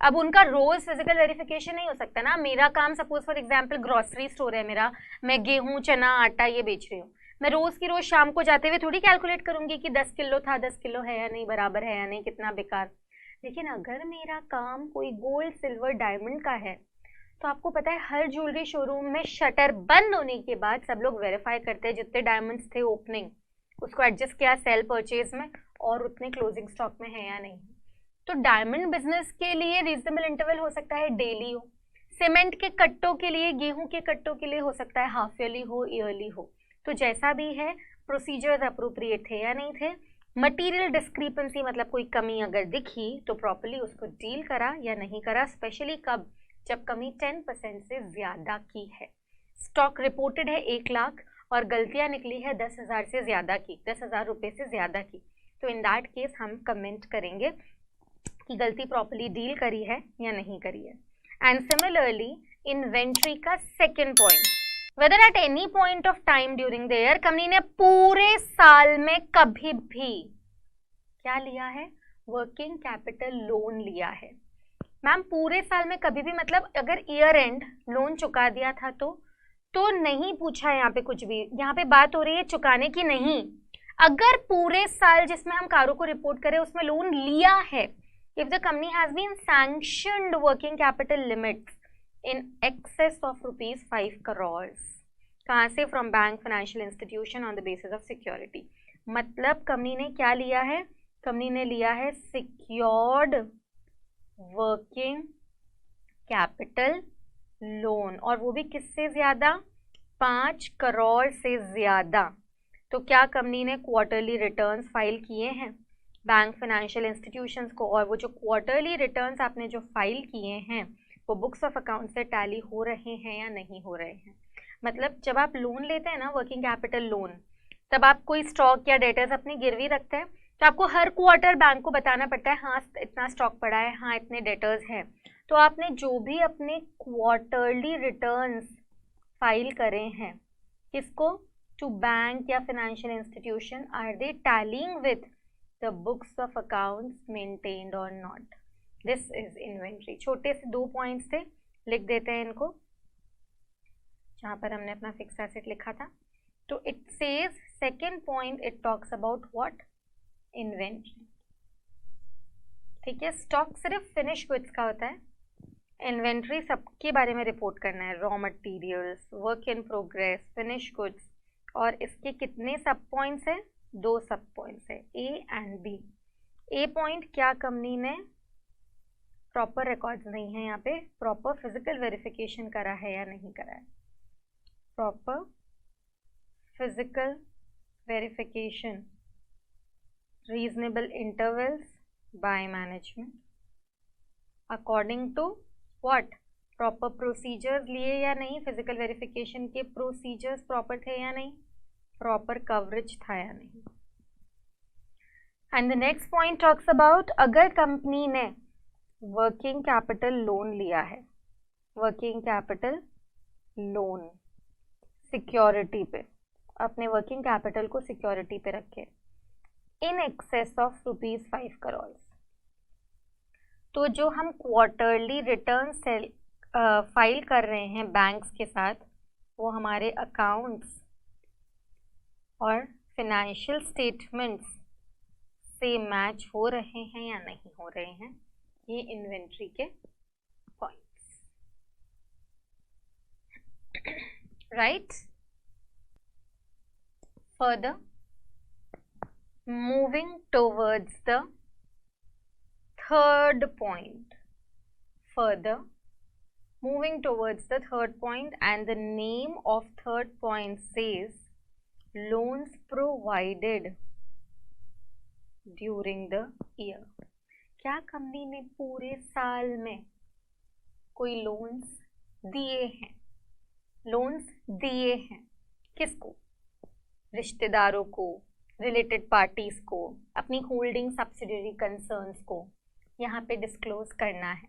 अब उनका रोज फिजिकल वेरिफिकेशन नहीं हो सकता ना. मेरा काम suppose for example grocery store है मेरा, मैं गेहूं, चना, आटा ये बेच रही हूँ. मैं रोज की रोज शाम को जाते हुए थोड़ी कैलकुलेट करूंगी कि 10 किलो था, 10 किलो है या नहीं, बराबर है या नहीं, कितना बेकार. लेकिन अगर मेरा काम कोई गोल्ड, सिल्वर, डायमंड का है तो आपको पता है हर ज्वेलरी शोरूम में शटर बंद होने के बाद सब लोग वेरीफाई करते हैं जितने डायमंड्स थे ओपनिंग उसको एडजस्ट किया सेल परचेज में और उतने क्लोजिंग स्टॉक में है या नहीं. तो डायमंड बिजनेस के लिए रीजनेबल इंटरवल हो सकता है डेली हो, सीमेंट के कट्टों के लिए, गेहूं के कट्टों के लिए हो सकता है हाफ ईयरली हो, ईयरली हो. तो जैसा भी है प्रोसीजर्स अप्रोप्रिएट थे या नहीं थे. मटीरियल डिस्क्रिपेंसी मतलब कोई कमी अगर दिखी तो प्रॉपर्ली उसको डील करा या नहीं करा. स्पेशली कब, जब कमी 10% से ज्यादा की है. स्टॉक रिपोर्टेड है 1 लाख और गलतियां निकली है 10,000 से ज्यादा की, 10,000 रुपए से ज्यादा की. तो इन दैट केस हम कमेंट करेंगे कि गलती प्रॉपर्ली डील करी है या नहीं करी है. एंड सिमिलरली इन्वेंट्री का second point, whether at any point of time during the year company ने पूरे साल में कभी भी क्या लिया है, वर्किंग कैपिटल लोन लिया है. मैम पूरे साल में कभी भी मतलब अगर ईयर एंड लोन चुका दिया था तो नहीं पूछा यहाँ पे कुछ भी. यहाँ पे बात हो रही है चुकाने की नहीं. अगर पूरे साल जिसमें हम कारों को रिपोर्ट करें उसमें लोन लिया है, if the company has been sanctioned working capital limits in excess of rupees 5 crores, कहाँ से, from bank, financial institution on the basis of security. मतलब कंपनी ने क्या लिया है, कंपनी ने लिया है सिक्योर्ड वर्किंग कैपिटल लोन और वो भी किससे ज्यादा, 5 करोड़ से ज्यादा. तो क्या कंपनी ने क्वार्टरली रिटर्न्स फाइल किए हैं बैंक, फाइनेंशियल इंस्टीट्यूशंस को, और वो जो क्वार्टरली रिटर्न्स आपने जो फाइल किए हैं वो बुक्स ऑफ अकाउंट से टैली हो रहे हैं या नहीं हो रहे हैं. मतलब जब आप लोन लेते हैं ना वर्किंग कैपिटल लोन, तब आप कोई स्टॉक या डेटर्स अपनी गिरवी रखते हैं तो आपको हर क्वार्टर बैंक को बताना पड़ता है हाँ इतना स्टॉक पड़ा है, हाँ इतने डेटर्स हैं. तो आपने जो भी अपने क्वार्टरली रिटर्न्स फाइल करे हैं किसको, टू बैंक या financial institution, are they tallying with the books of accounts maintained और नॉट. This is inventory. छोटे से 2 पॉइंट्स थे, लिख देते हैं इनको जहां पर हमने अपना फिक्स एसेट लिखा था. तो it says second point it talks about what, inventory. ठीक है, स्टॉक सिर्फ फिनिश गुड्स का होता है, इन्वेंट्री सबके बारे में रिपोर्ट करना है, raw materials, work in progress, finish goods. और इसके कितने सब पॉइंट्स है, 2 सब पॉइंट्स है, A and B. A point, क्या कंपनी ने प्रॉपर रिकॉर्ड्स नहीं है, यहाँ पे प्रॉपर फिजिकल वेरिफिकेशन करा है या नहीं करा है. Proper physical verification, reasonable intervals by management according to what, proper procedures लिए या नहीं, फिजिकल वेरिफिकेशन के प्रोसीजर्स प्रॉपर थे या नहीं, प्रॉपर कवरेज था या नहीं. And the next point talks about अगर कंपनी ने वर्किंग कैपिटल लोन लिया है, वर्किंग कैपिटल लोन सिक्योरिटी पे, अपने वर्किंग कैपिटल को सिक्योरिटी पे रखे इन एक्सेस ऑफ ₹5 करोड़, तो जो हम क्वार्टरली रिटर्न फाइल कर रहे हैं बैंक्स के साथ, वो हमारे अकाउंट्स और फिनेंशियल स्टेटमेंट्स से मैच हो रहे हैं या नहीं हो रहे हैं, ये इन्वेंट्री के points, right. Further moving towards the third point, further moving towards the third point, and the name of third point says loans provided during the year। क्या कंपनी ने पूरे साल में कोई लोन्स दिए हैं? लोन्स दिए हैं किसको? रिश्तेदारों को, रिलेटेड पार्टीज को, अपनी होल्डिंग सब्सिडियरी कंसर्न्स को यहाँ पे डिस्क्लोज करना है।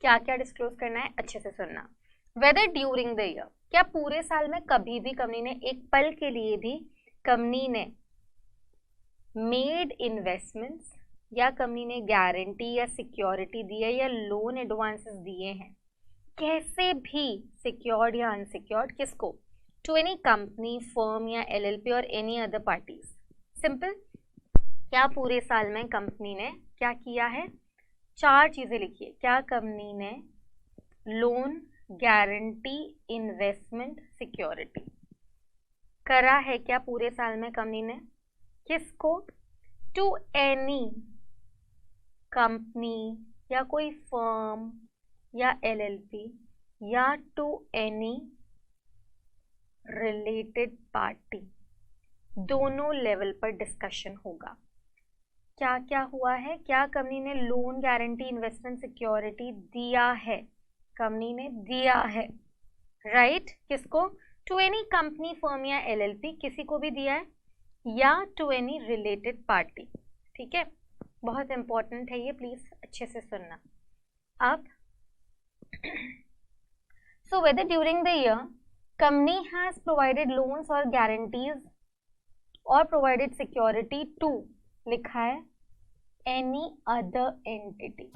क्या क्या डिस्क्लोज करना है, अच्छे से सुनना। वेदर ड्यूरिंग द ईयर, क्या पूरे साल में कभी भी कंपनी ने, एक पल के लिए भी कंपनी ने मेड इन्वेस्टमेंट्स, या कंपनी ने गारंटी या सिक्योरिटी दी है या लोन एडवांसेस दिए हैं, कैसे भी सिक्योर्ड या अनसिक्योर्ड, किसको? टू एनी कंपनी, फर्म या LLP और एनी अदर पार्टीज। सिंपल, क्या पूरे साल में कंपनी ने क्या किया है? 4 चीजें लिखिए। क्या कंपनी ने लोन, गारंटी, इन्वेस्टमेंट, सिक्योरिटी करा है? क्या पूरे साल में कंपनी ने किसको? टू एनी कंपनी या कोई फर्म या LLP या टू एनी रिलेटेड पार्टी, दोनों लेवल पर डिस्कशन होगा। क्या क्या हुआ है? क्या कंपनी ने लोन, गारंटी, इन्वेस्टमेंट, सिक्योरिटी दिया है? कंपनी ने दिया है, राइट। किसको? टू एनी कंपनी, फर्म या LLP, किसी को भी दिया है, या टू एनी रिलेटेड पार्टी। ठीक है, बहुत इंपॉर्टेंट है ये, प्लीज अच्छे से सुनना। अब so whether during the year company has provided loans और गारंटीज और प्रोवाइडेड सिक्योरिटी टू, लिखा है एनी अदर एंटिटी।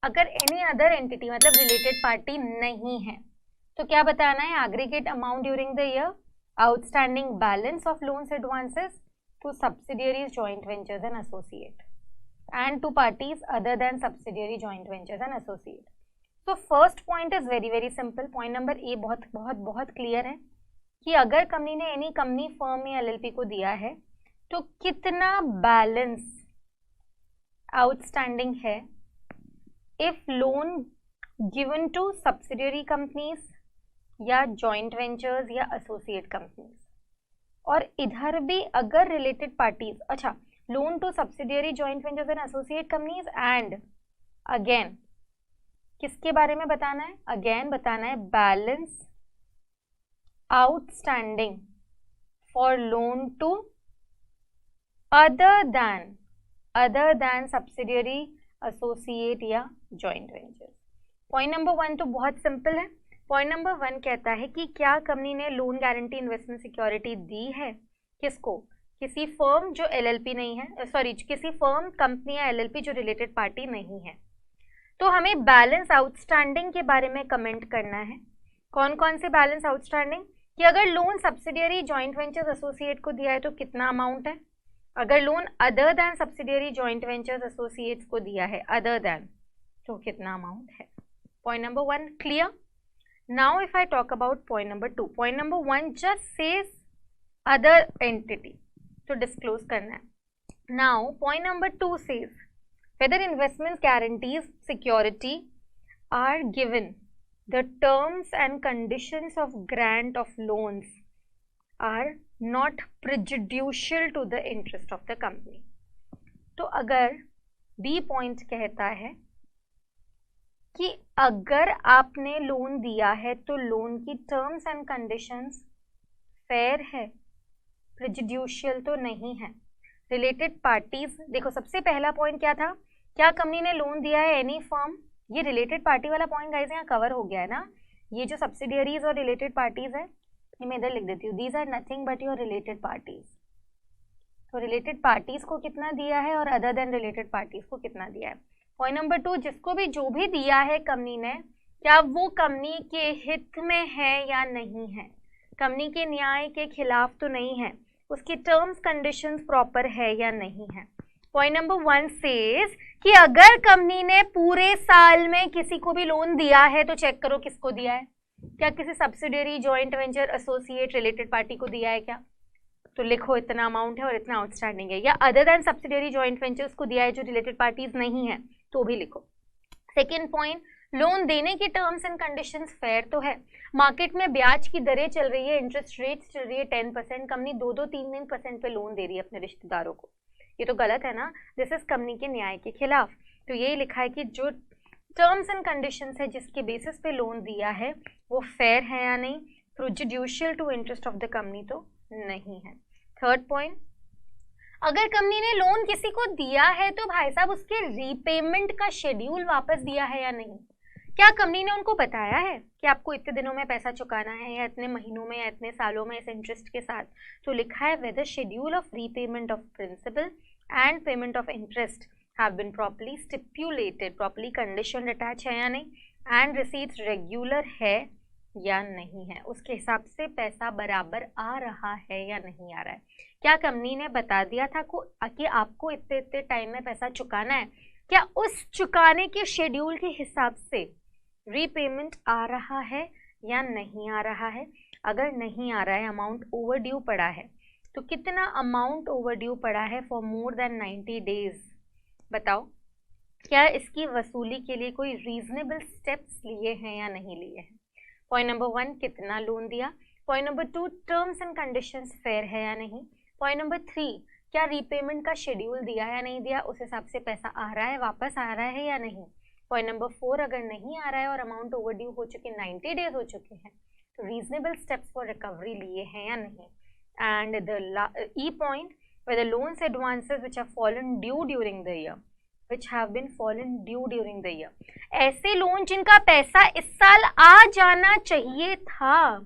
अगर एनी अदर एंटिटी मतलब रिलेटेड पार्टी नहीं है तो क्या बताना है? Aggregate amount during the year, outstanding balance of loans advances to subsidiaries, joint ventures and associate and to parties other than subsidiary, joint ventures and associate. तो first point is very very simple. Point number A बहुत बहुत बहुत क्लियर है कि अगर कंपनी ने एनी कंपनी, फर्म या LLP को दिया है तो कितना बैलेंस आउटस्टैंडिंग है if loan given to subsidiary companies या जॉइंट वेंचर्स या एसोसिएट कंपनीज, और इधर भी अगर रिलेटेड पार्टीज, अच्छा, loan to subsidiary, joint ventures and associate companies, and again किसके बारे में बताना है? अगेन बताना है balance outstanding for loan to other than subsidiary, associate या जॉइंट वेंचर्स। पॉइंट नंबर 1 तो बहुत सिंपल है। पॉइंट नंबर 1 कहता है कि क्या कंपनी ने लोन, गारंटी, इन्वेस्टमेंट, सिक्योरिटी दी है? किसको? किसी फर्म जो LLP नहीं है, सॉरी, किसी फर्म, कंपनी या LLP जो रिलेटेड पार्टी नहीं है। तो हमें बैलेंस आउटस्टैंडिंग के बारे में कमेंट करना है। कौन कौन से बैलेंस आउटस्टैंडिंग? कि अगर loan subsidiary, joint ventures, associate को दिया है तो कितना अमाउंट है? अगर loan other than subsidiary, joint ventures, associates को दिया है अदर देन, तो कितना अमाउंट है? Point number 1 clear. Now if I talk about point number 2, point number 1 just says other entity, तो डिस्क्लोज करना है। Now point number 2 says whether investments, guarantees, security are given, the terms and conditions of grant of loans are not prejudicial to the interest of the company। तो अगर B पॉइंट कहता है कि अगर आपने लोन दिया है तो लोन की टर्म्स एंड कंडीशंस फेयर है, प्रेजुडिशियल तो नहीं है, रिलेटेड पार्टीज, देखो सबसे पहला पॉइंट क्या था, क्या कंपनी ने लोन दिया है एनी फर्म, ये रिलेटेड पार्टी वाला पॉइंट गाइस यहाँ कवर हो गया है ना। ये जो सब्सिडियरीज और रिलेटेड पार्टीज है ये मैं इधर लिख देती हूँ, these are nothing but your related parties. तो रिलेटेड पार्टीज को कितना दिया है और अदर देन रिलेटेड पार्टीज को कितना दिया है। पॉइंट नंबर 2, जिसको भी जो भी दिया है कंपनी ने, क्या वो कंपनी के हित में है या नहीं है, कंपनी के न्याय के खिलाफ तो नहीं है, उसकी टर्म्स कंडीशंस प्रॉपर है या नहीं है। पॉइंट नंबर 1 सेज कि अगर कंपनी ने पूरे साल में किसी को भी लोन दिया है तो चेक करो किसको दिया है, क्या किसी subsidiary, joint venture, associate, related party को दिया है क्या, तो लिखो इतना अमाउंट है और इतना आउटस्टैंडिंग है, या other than subsidiary, joint ventures को दिया है जो रिलेटेड पार्टीज नहीं है तो भी लिखो। सेकेंड पॉइंट, लोन देने की टर्म्स एंड कंडीशंस फेयर तो है, मार्केट में ब्याज की दरें चल रही है, इंटरेस्ट रेट्स चल रही है 10%, कंपनी 2-3% पे लोन दे रही है अपने रिश्तेदारों को, ये तो गलत है ना, दिस इज कंपनी के न्याय के खिलाफ। तो यही लिखा है कि जो टर्म्स एंड कंडीशंस है जिसके बेसिस पे लोन दिया है वो फेयर है या नहीं, prejudicial to interest of the company तो नहीं है। थर्ड पॉइंट, अगर कंपनी ने लोन किसी को दिया है तो भाई साहब उसके रीपेमेंट का शेड्यूल वापस दिया है या नहीं, क्या कंपनी ने उनको बताया है कि आपको इतने दिनों में पैसा चुकाना है या इतने महीनों में या इतने सालों में इस इंटरेस्ट के साथ, तो लिखा है whether schedule of repayment of principal and payment of interest have been properly stipulated, properly condition attach है या नहीं, एंड रिसीट्स रेगुलर है या नहीं है, उसके हिसाब से पैसा बराबर आ रहा है या नहीं आ रहा है, क्या कंपनी ने बता दिया था कि आपको इतने इतने टाइम में पैसा चुकाना है, क्या उस चुकाने के शेड्यूल के हिसाब से रीपेमेंट आ रहा है या नहीं आ रहा है। अगर नहीं आ रहा है, अमाउंट ओवर ड्यू पड़ा है, तो कितना अमाउंट ओवर ड्यू पड़ा है फॉर मोर देन 90 डेज, बताओ क्या इसकी वसूली के लिए कोई रीजनेबल स्टेप्स लिए हैं या नहीं लिए हैं। पॉइंट नंबर 1, कितना लोन दिया। Point number 2, terms and conditions fair है या नहीं। पॉइंट नंबर 3, क्या रीपेमेंट का शेड्यूल दिया या नहीं दिया, उस हिसाब से पैसा आ रहा है, वापस आ रहा है या नहीं। पॉइंट नंबर 4, अगर नहीं आ रहा है और अमाउंट ओवर ड्यू हो चुके 90 डेज हो चुके हैं तो रीजनेबल स्टेप्स फॉर रिकवरी लिए हैं या नहीं। And the E point, whether loans advances which have fallen due during the year, which have been fallen due during the year, ऐसे लोन जिनका पैसा इस साल आ जाना चाहिए था,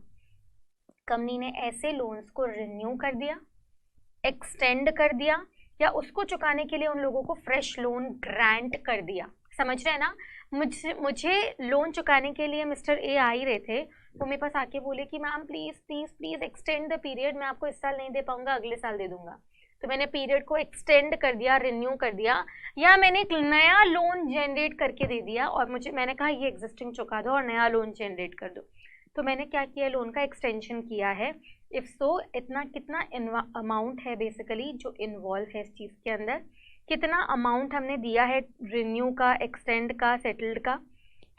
कंपनी ने ऐसे लोन्स को रिन्यू कर दिया, एक्सटेंड कर दिया, या उसको चुकाने के लिए उन लोगों को फ्रेश लोन ग्रांट कर दिया। समझ रहे हैं ना, मुझे लोन चुकाने के लिए मिस्टर ए आ ही रहे थे, वो मेरे पास आके बोले कि ma'am please please please extend the period, मैं आपको इस साल नहीं दे पाऊंगा, अगले साल दे दूंगा। तो मैंने पीरियड को एक्सटेंड कर दिया, रिन्यू कर दिया, या मैंने एक नया लोन जनरेट करके दे दिया और मैंने कहा ये एग्जिस्टिंग चुका दो और नया लोन जनरेट कर दो। तो मैंने क्या किया, लोन का एक्सटेंशन किया है। इफ सो, इतना कितना अमाउंट है बेसिकली जो इन्वॉल्व है इस चीज़ के अंदर, कितना अमाउंट हमने दिया है रिन्यू का, एक्सटेंड का, सेटल्ड का,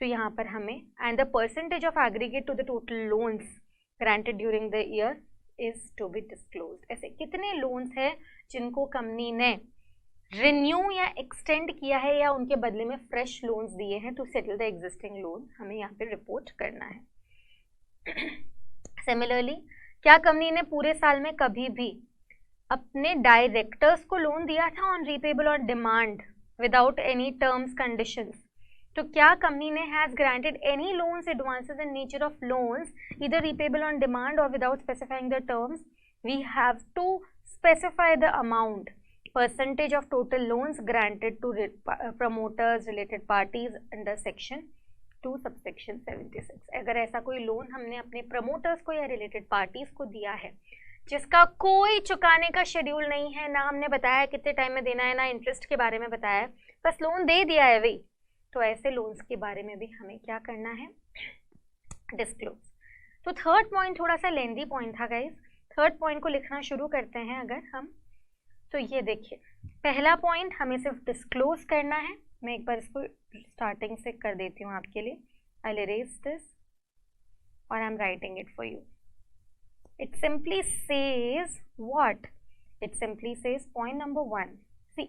तो यहाँ पर हमें and the percentage of aggregate to the total loans granted during the year is to be disclosed. ऐसे कितने लोन्स हैं जिनको कंपनी ने रिन्यू या एक्सटेंड किया है या उनके बदले में फ्रेश लोन्स दिए हैं to settle the existing loan, हमें यहाँ पे रिपोर्ट करना है। सिमिलरली, क्या कंपनी ने पूरे साल में कभी भी अपने डायरेक्टर्स को लोन दिया था on repayable on demand without any terms conditions, तो क्या कंपनी ने has granted any loans advances in nature of loans either repayable on demand और without specifying the terms, we have to specify the amount, percentage of total loans granted to promoters, related parties under section 2 subsection 76। अगर ऐसा कोई लोन हमने अपने प्रमोटर्स को या रिलेटेड पार्टीज को दिया है जिसका कोई चुकाने का शेड्यूल नहीं है, ना हमने बताया कितने टाइम में देना है, ना इंटरेस्ट के बारे में बताया है, बस लोन दे दिया है वही, तो ऐसे लोन्स के बारे में भी हमें क्या करना है, डिस्क्लोज। तो थर्ड पॉइंट थोड़ा सा लेंदी पॉइंट था गाइज, थर्ड पॉइंट को लिखना शुरू करते हैं अगर हम, तो ये देखिए पहला पॉइंट हमें सिर्फ डिस्क्लोज करना है। मैं एक बार इसको स्टार्टिंग से कर देती हूँ आपके लिए, आई विल इरेज दिस और I am writing it for you. It simply says what, it simply says point number 1, see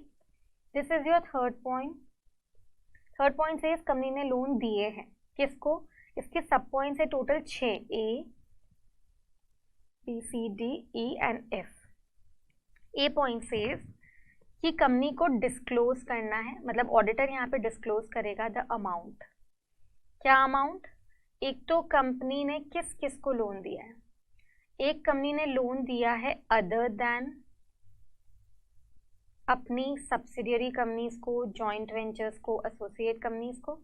this is your third point. Third point says company ने लोन दिए हैं, किसको, इसके सब पॉइंट्स है total 6, A B C D E and F। A point says कि कंपनी को डिस्क्लोज करना है, मतलब ऑडिटर यहाँ पे डिस्क्लोज करेगा द अमाउंट। क्या अमाउंट? एक तो कंपनी ने किस किस को लोन दिया है। एक कंपनी ने लोन दिया है अदर देन अपनी सब्सिडियरी कंपनीज को, जॉइंट वेंचर्स को, एसोसिएट कंपनीज को।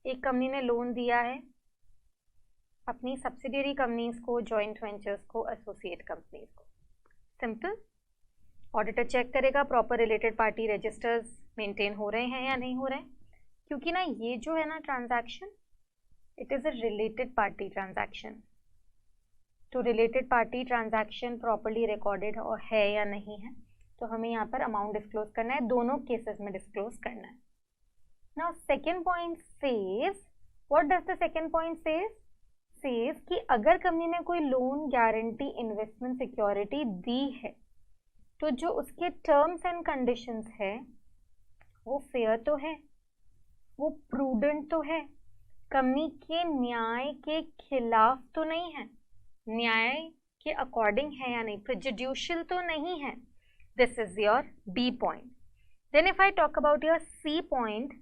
एक कंपनी ने लोन दिया है अपनी सब्सिडियरी कंपनीज को, जॉइंट वेंचर्स को, एसोसिएट कंपनीज को। सिंपल। ऑडिटर चेक करेगा proper related party registers maintain हो रहे हैं या नहीं हो रहे हैं, क्योंकि ना ये जो है ना transaction, it is a related party transaction. तो related party transaction properly recorded है या नहीं है, तो हमें यहाँ पर अमाउंट डिस्क्लोज करना है, दोनों केसेस में डिस्क्लोज करना है। Now second point says, what does the second point says कि अगर कंपनी ने कोई लोन, गारंटी, इन्वेस्टमेंट सिक्योरिटी दी है, तो जो उसके टर्म्स एंड कंडीशंस है वो फेयर तो है, वो प्रूडेंट तो है, कंपनी के न्याय के खिलाफ तो नहीं है, न्याय के अकॉर्डिंग है या नहीं, प्रेजुडिशियल तो नहीं है। This is your B point. Then if I talk about your C point,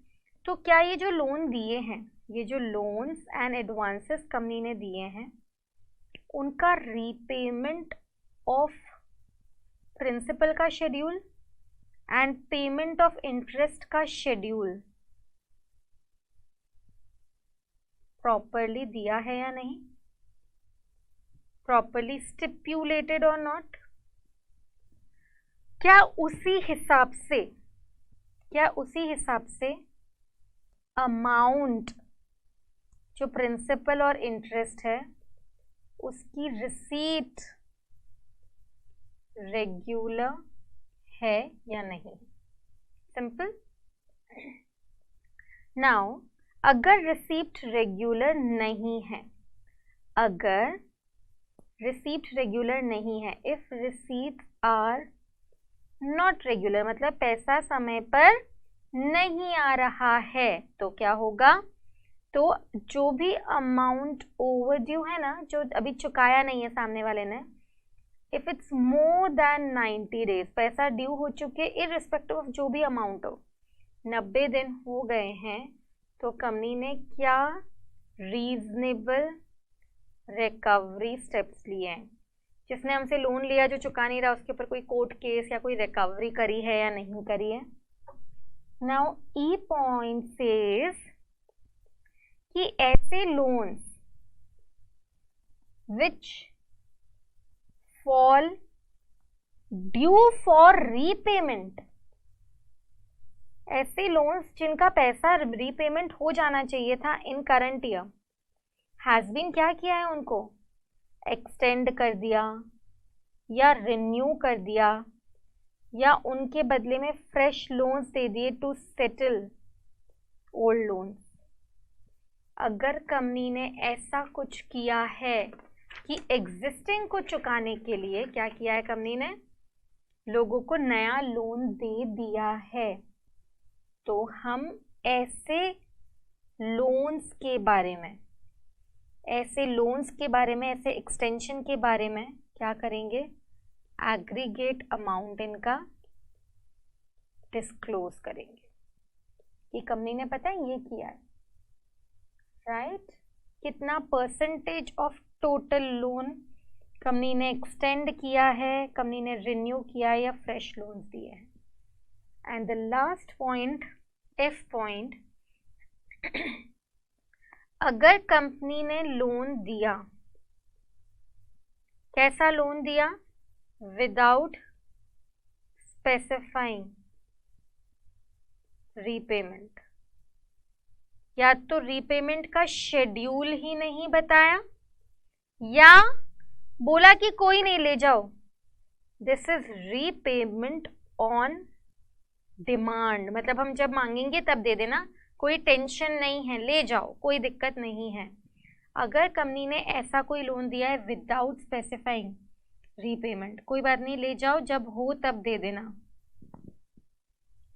तो क्या ये जो लोन दिए हैं, ये जो लोन्स एंड एडवांसेस कंपनी ने दिए हैं, उनका रीपेमेंट ऑफ प्रिंसिपल का schedule and payment of interest का शेड्यूल प्रॉपरली दिया है या नहीं, प्रॉपरली स्टिप्यूलेटेड और नॉट, क्या उसी हिसाब से अमाउंट जो प्रिंसिपल और इंटरेस्ट है उसकी रिसीट रेगुलर है या नहीं। सिंपल। नाउ अगर रिसीप्ट रेगुलर नहीं है, अगर रिसीप्ट रेगुलर नहीं है, if receipts are not regular, मतलब पैसा समय पर नहीं आ रहा है, तो क्या होगा? तो जो भी अमाउंट ओवरड्यू है ना, जो अभी चुकाया नहीं है सामने वाले ने, if it's more than 90 days, पैसा ड्यू हो चुके इररिस्पेक्टिव ऑफ जो भी अमाउंट हो, 90 दिन हो गए हैं, तो कंपनी ने क्या रीजनेबल रिकवरी स्टेप्स लिए हैं। जिसने हमसे लोन लिया, जो चुका नहीं रहा, उसके ऊपर कोई कोर्ट केस या कोई रिकवरी करी है या नहीं करी है। नाउ ई पॉइंट सेज कि ऐसे loans which fall due for repayment, ऐसे लोन्स जिनका पैसा रीपेमेंट हो जाना चाहिए था इन करंट ईयर, हैज बीन क्या किया है, उनको एक्सटेंड कर दिया या रिन्यू कर दिया या उनके बदले में फ्रेश लोन्स दे दिए टू सेटल ओल्ड लोन्स। अगर कंपनी ने ऐसा कुछ किया है कि एग्जिस्टिंग को चुकाने के लिए क्या किया है, कंपनी ने लोगों को नया लोन दे दिया है, तो हम ऐसे लोन्स के बारे में, ऐसे एक्सटेंशन के बारे में क्या करेंगे, एग्रीगेट अमाउंट इनका डिस्क्लोज करेंगे कि कंपनी ने पता है ये किया है, राइट? कितना percentage of total loan company ने एक्सटेंड किया है, कंपनी ने रिन्यू किया है या फ्रेश लोन्स दिए हैं। And the last point, F point, अगर कंपनी ने लोन दिया, कैसा लोन दिया? विदाउट स्पेसिफाइंग रीपेमेंट, या तो रीपेमेंट का शेड्यूल ही नहीं बताया या बोला कि कोई नहीं ले जाओ, this is repayment on demand, मतलब हम जब मांगेंगे तब दे देना, कोई टेंशन नहीं है, ले जाओ, कोई दिक्कत नहीं है। अगर कंपनी ने ऐसा कोई लोन दिया है विदाउट स्पेसिफाइंग रीपेमेंट, कोई बात नहीं, ले जाओ, जब हो तब दे देना,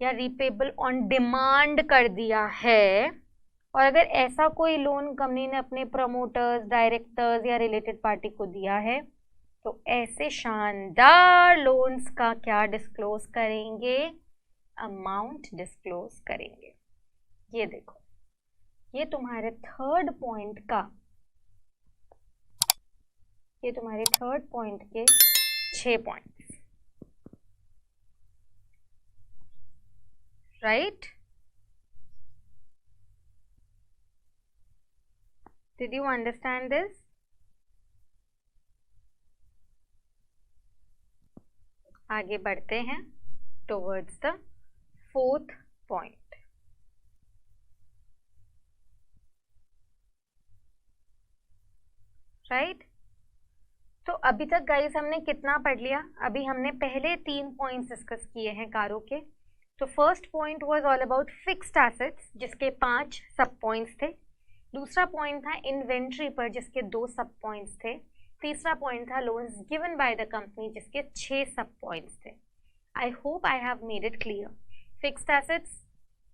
या रीपेबल ऑन डिमांड कर दिया है, और अगर ऐसा कोई लोन कंपनी ने अपने प्रमोटर्स, डायरेक्टर्स या रिलेटेड पार्टी को दिया है, तो ऐसे शानदार लोन्स का क्या डिस्क्लोज करेंगे? अमाउंट डिस्क्लोज करेंगे। ये देखो, ये तुम्हारे थर्ड पॉइंट के 6 points, right? Did you understand this? आगे बढ़ते हैं towards the fourth point. Right? तो अभी तक गाइस हमने कितना पढ़ लिया? अभी हमने पहले 3 पॉइंट्स डिस्कस किए हैं कारों के। तो first point was all about fixed assets, जिसके 5 सब पॉइंट्स थे। दूसरा पॉइंट था इन्वेंट्री पर, जिसके 2 सब पॉइंट्स थे। तीसरा पॉइंट था loans given by the company, जिसके 6 सब पॉइंट्स थे। I hope I have made it clear. Fixed assets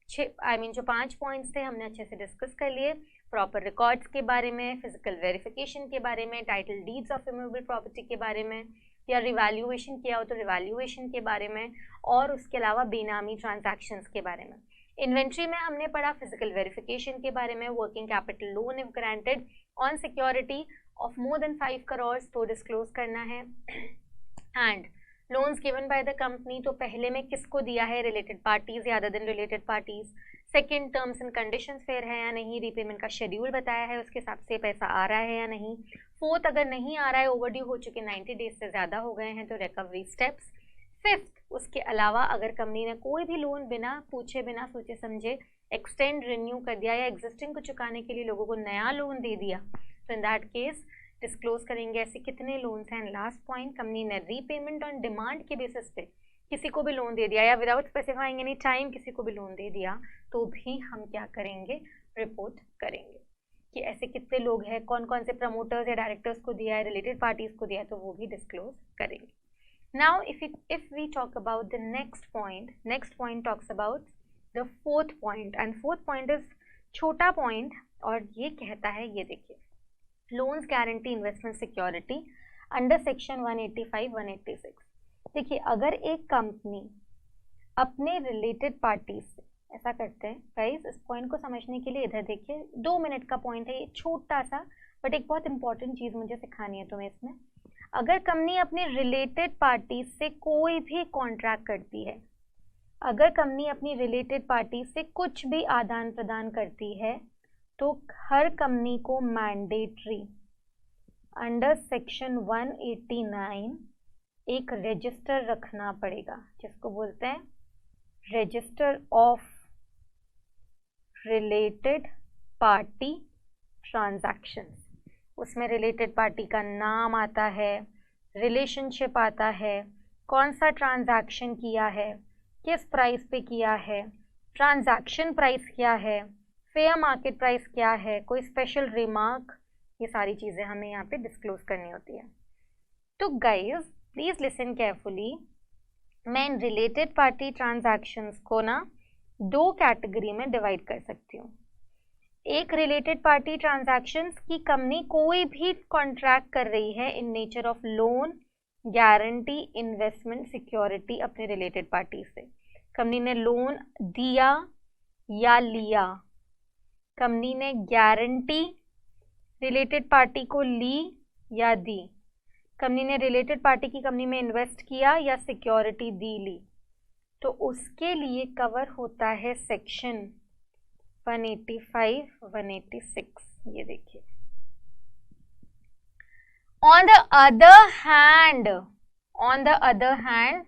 जो 5 पॉइंट्स थे हमने अच्छे से डिस्कस कर लिए। प्रॉपर रिकॉर्ड्स के बारे में, फिजिकल वेरिफिकेशन के बारे में, title deeds of immovable property के बारे में, या रिवैल्यूएशन किया हो तो रिवैल्यूएशन के बारे में, और उसके अलावा बेनामी ट्रांजैक्शंस के बारे में। इन्वेंट्री में हमने पढ़ा फिजिकल वेरिफिकेशन के बारे में, working capital loan if granted on security of more than 5 crore तो डिस्क्लोज करना है। And loans given by the company, तो पहले में किसको दिया है? रिलेटेड पार्टीज या other than related parties. Second, terms and conditions fair है या नहीं, रीपेमेंट का शेड्यूल बताया है, उसके हिसाब से पैसा आ रहा है या नहीं। फोर्थ, अगर नहीं आ रहा है, ओवरड्यू हो चुके 90 डेज से ज़्यादा हो गए हैं, तो रिकवरी स्टेप्स। फिफ्थ, उसके अलावा अगर कंपनी ने कोई भी लोन बिना पूछे, बिना सोचे समझे एक्सटेंड, रिन्यू कर दिया या एग्जिस्टिंग को चुकाने के लिए लोगों को नया लोन दे दिया, तो इन दैट केस डिस्क्लोज करेंगे ऐसे कितने लोन्स हैं। लास्ट पॉइंट, कंपनी ने रीपेमेंट ऑन डिमांड के बेसिस पे किसी को भी लोन दे दिया या विदाउट स्पेसिफाइंग एनी टाइम किसी को भी लोन दे दिया, तो भी हम क्या करेंगे? रिपोर्ट करेंगे कि ऐसे कितने लोग हैं, कौन कौन से प्रमोटर्स या डायरेक्टर्स को दिया है, रिलेटेड पार्टीज को दिया है, तो वो भी डिस्क्लोज करेंगे। Now if we talk about the next point talks about the fourth point, and fourth point is छोटा पॉइंट, और ये कहता है, ये देखिए, loans guarantee investment security under section 185-186। देखिए, अगर एक कंपनी अपने रिलेटेड पार्टीज से, ऐसा करते हैं गाइस, इस पॉइंट को समझने के लिए इधर देखिए, 2 मिनट का पॉइंट है ये, छोटा सा, बट एक बहुत इंपॉर्टेंट चीज़ मुझे सिखानी है तुम्हें इसमें। अगर कंपनी अपने रिलेटेड पार्टीज से कोई भी कॉन्ट्रैक्ट करती है, अगर कंपनी अपनी रिलेटेड पार्टी से कुछ भी आदान प्रदान करती है, तो हर कंपनी को मैंडेटरी अंडर सेक्शन 189 एक रजिस्टर रखना पड़ेगा, जिसको बोलते हैं register of related party transactions. उसमें रिलेटेड पार्टी का नाम आता है, रिलेशनशिप आता है, कौन सा ट्रांजैक्शन किया है, किस प्राइस पे किया है, ट्रांजैक्शन प्राइस क्या है, फेयर मार्केट प्राइस क्या है, कोई स्पेशल रिमार्क, ये सारी चीज़ें हमें यहाँ पे डिस्क्लोज करनी होती है। तो गाइज प्लीज़ लिसन केयरफुली, मैं इन रिलेटेड पार्टी ट्रांजैक्शंस को ना 2 कैटेगरी में डिवाइड कर सकती हूँ। एक, रिलेटेड पार्टी ट्रांजैक्शंस की कंपनी कोई भी कॉन्ट्रैक्ट कर रही है इन nature of loan, guarantee, investment security अपने रिलेटेड पार्टी से। कंपनी ने लोन दिया या लिया, कंपनी ने गारंटी रिलेटेड पार्टी को ली या दी, कंपनी ने रिलेटेड पार्टी की कंपनी में इन्वेस्ट किया या सिक्योरिटी दी ली, तो उसके लिए कवर होता है सेक्शन 185, 186। ये देखिए, on the other hand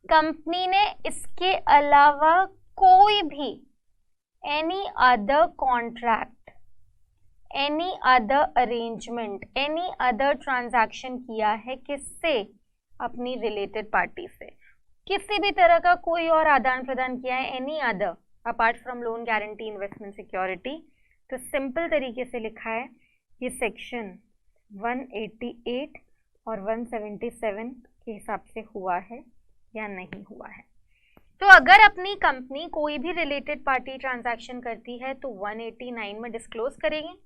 company ने इसके अलावा कोई भी any other contract, any other arrangement, any other transaction किया है, किससे? अपनी रिलेटेड पार्टी से। किसी भी तरह का कोई और आदान प्रदान किया है, any other apart from loan, guarantee, investment security, तो सिंपल तरीके से लिखा है ये सेक्शन 188 और 177 के हिसाब से हुआ है या नहीं हुआ है। तो अगर अपनी कंपनी कोई भी रिलेटेड पार्टी ट्रांजैक्शन करती है तो 189 में डिस्क्लोज करेगी।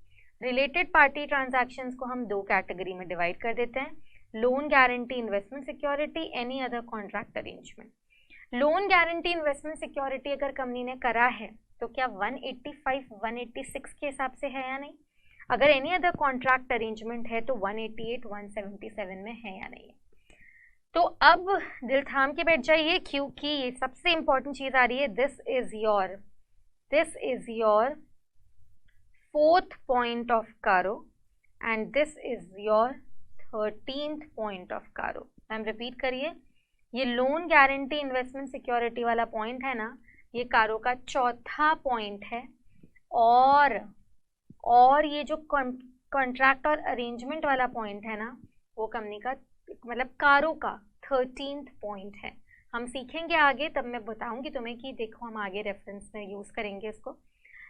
रिलेटेड पार्टी ट्रांजैक्शंस को हम 2 कैटेगरी में डिवाइड कर देते हैं, loan, guarantee, investment security, any other contract arrangement. Loan guarantee investment security अगर कंपनी ने करा है तो क्या 185 186 के हिसाब से है या नहीं, अगर एनी अदर कॉन्ट्रैक्ट अरेंजमेंट है तो 188 177 में है या नहीं है। तो अब दिल थाम के बैठ जाइए क्योंकि ये सबसे इंपॉर्टेंट चीज आ रही है। This is your fourth point of CARO and this is your 13th point of CARO. Ma'am repeat करिए, ये लोन गारंटी इन्वेस्टमेंट सिक्योरिटी वाला पॉइंट है ना, ये कारो का चौथा पॉइंट है, और ये जो कॉन्ट्रैक्ट और अरेंजमेंट वाला पॉइंट है ना, वो कंपनी का मतलब कारो का 13th पॉइंट है। हम सीखेंगे आगे, तब मैं बताऊंगी तुम्हें कि देखो हम आगे रेफरेंस में यूज करेंगे इसको।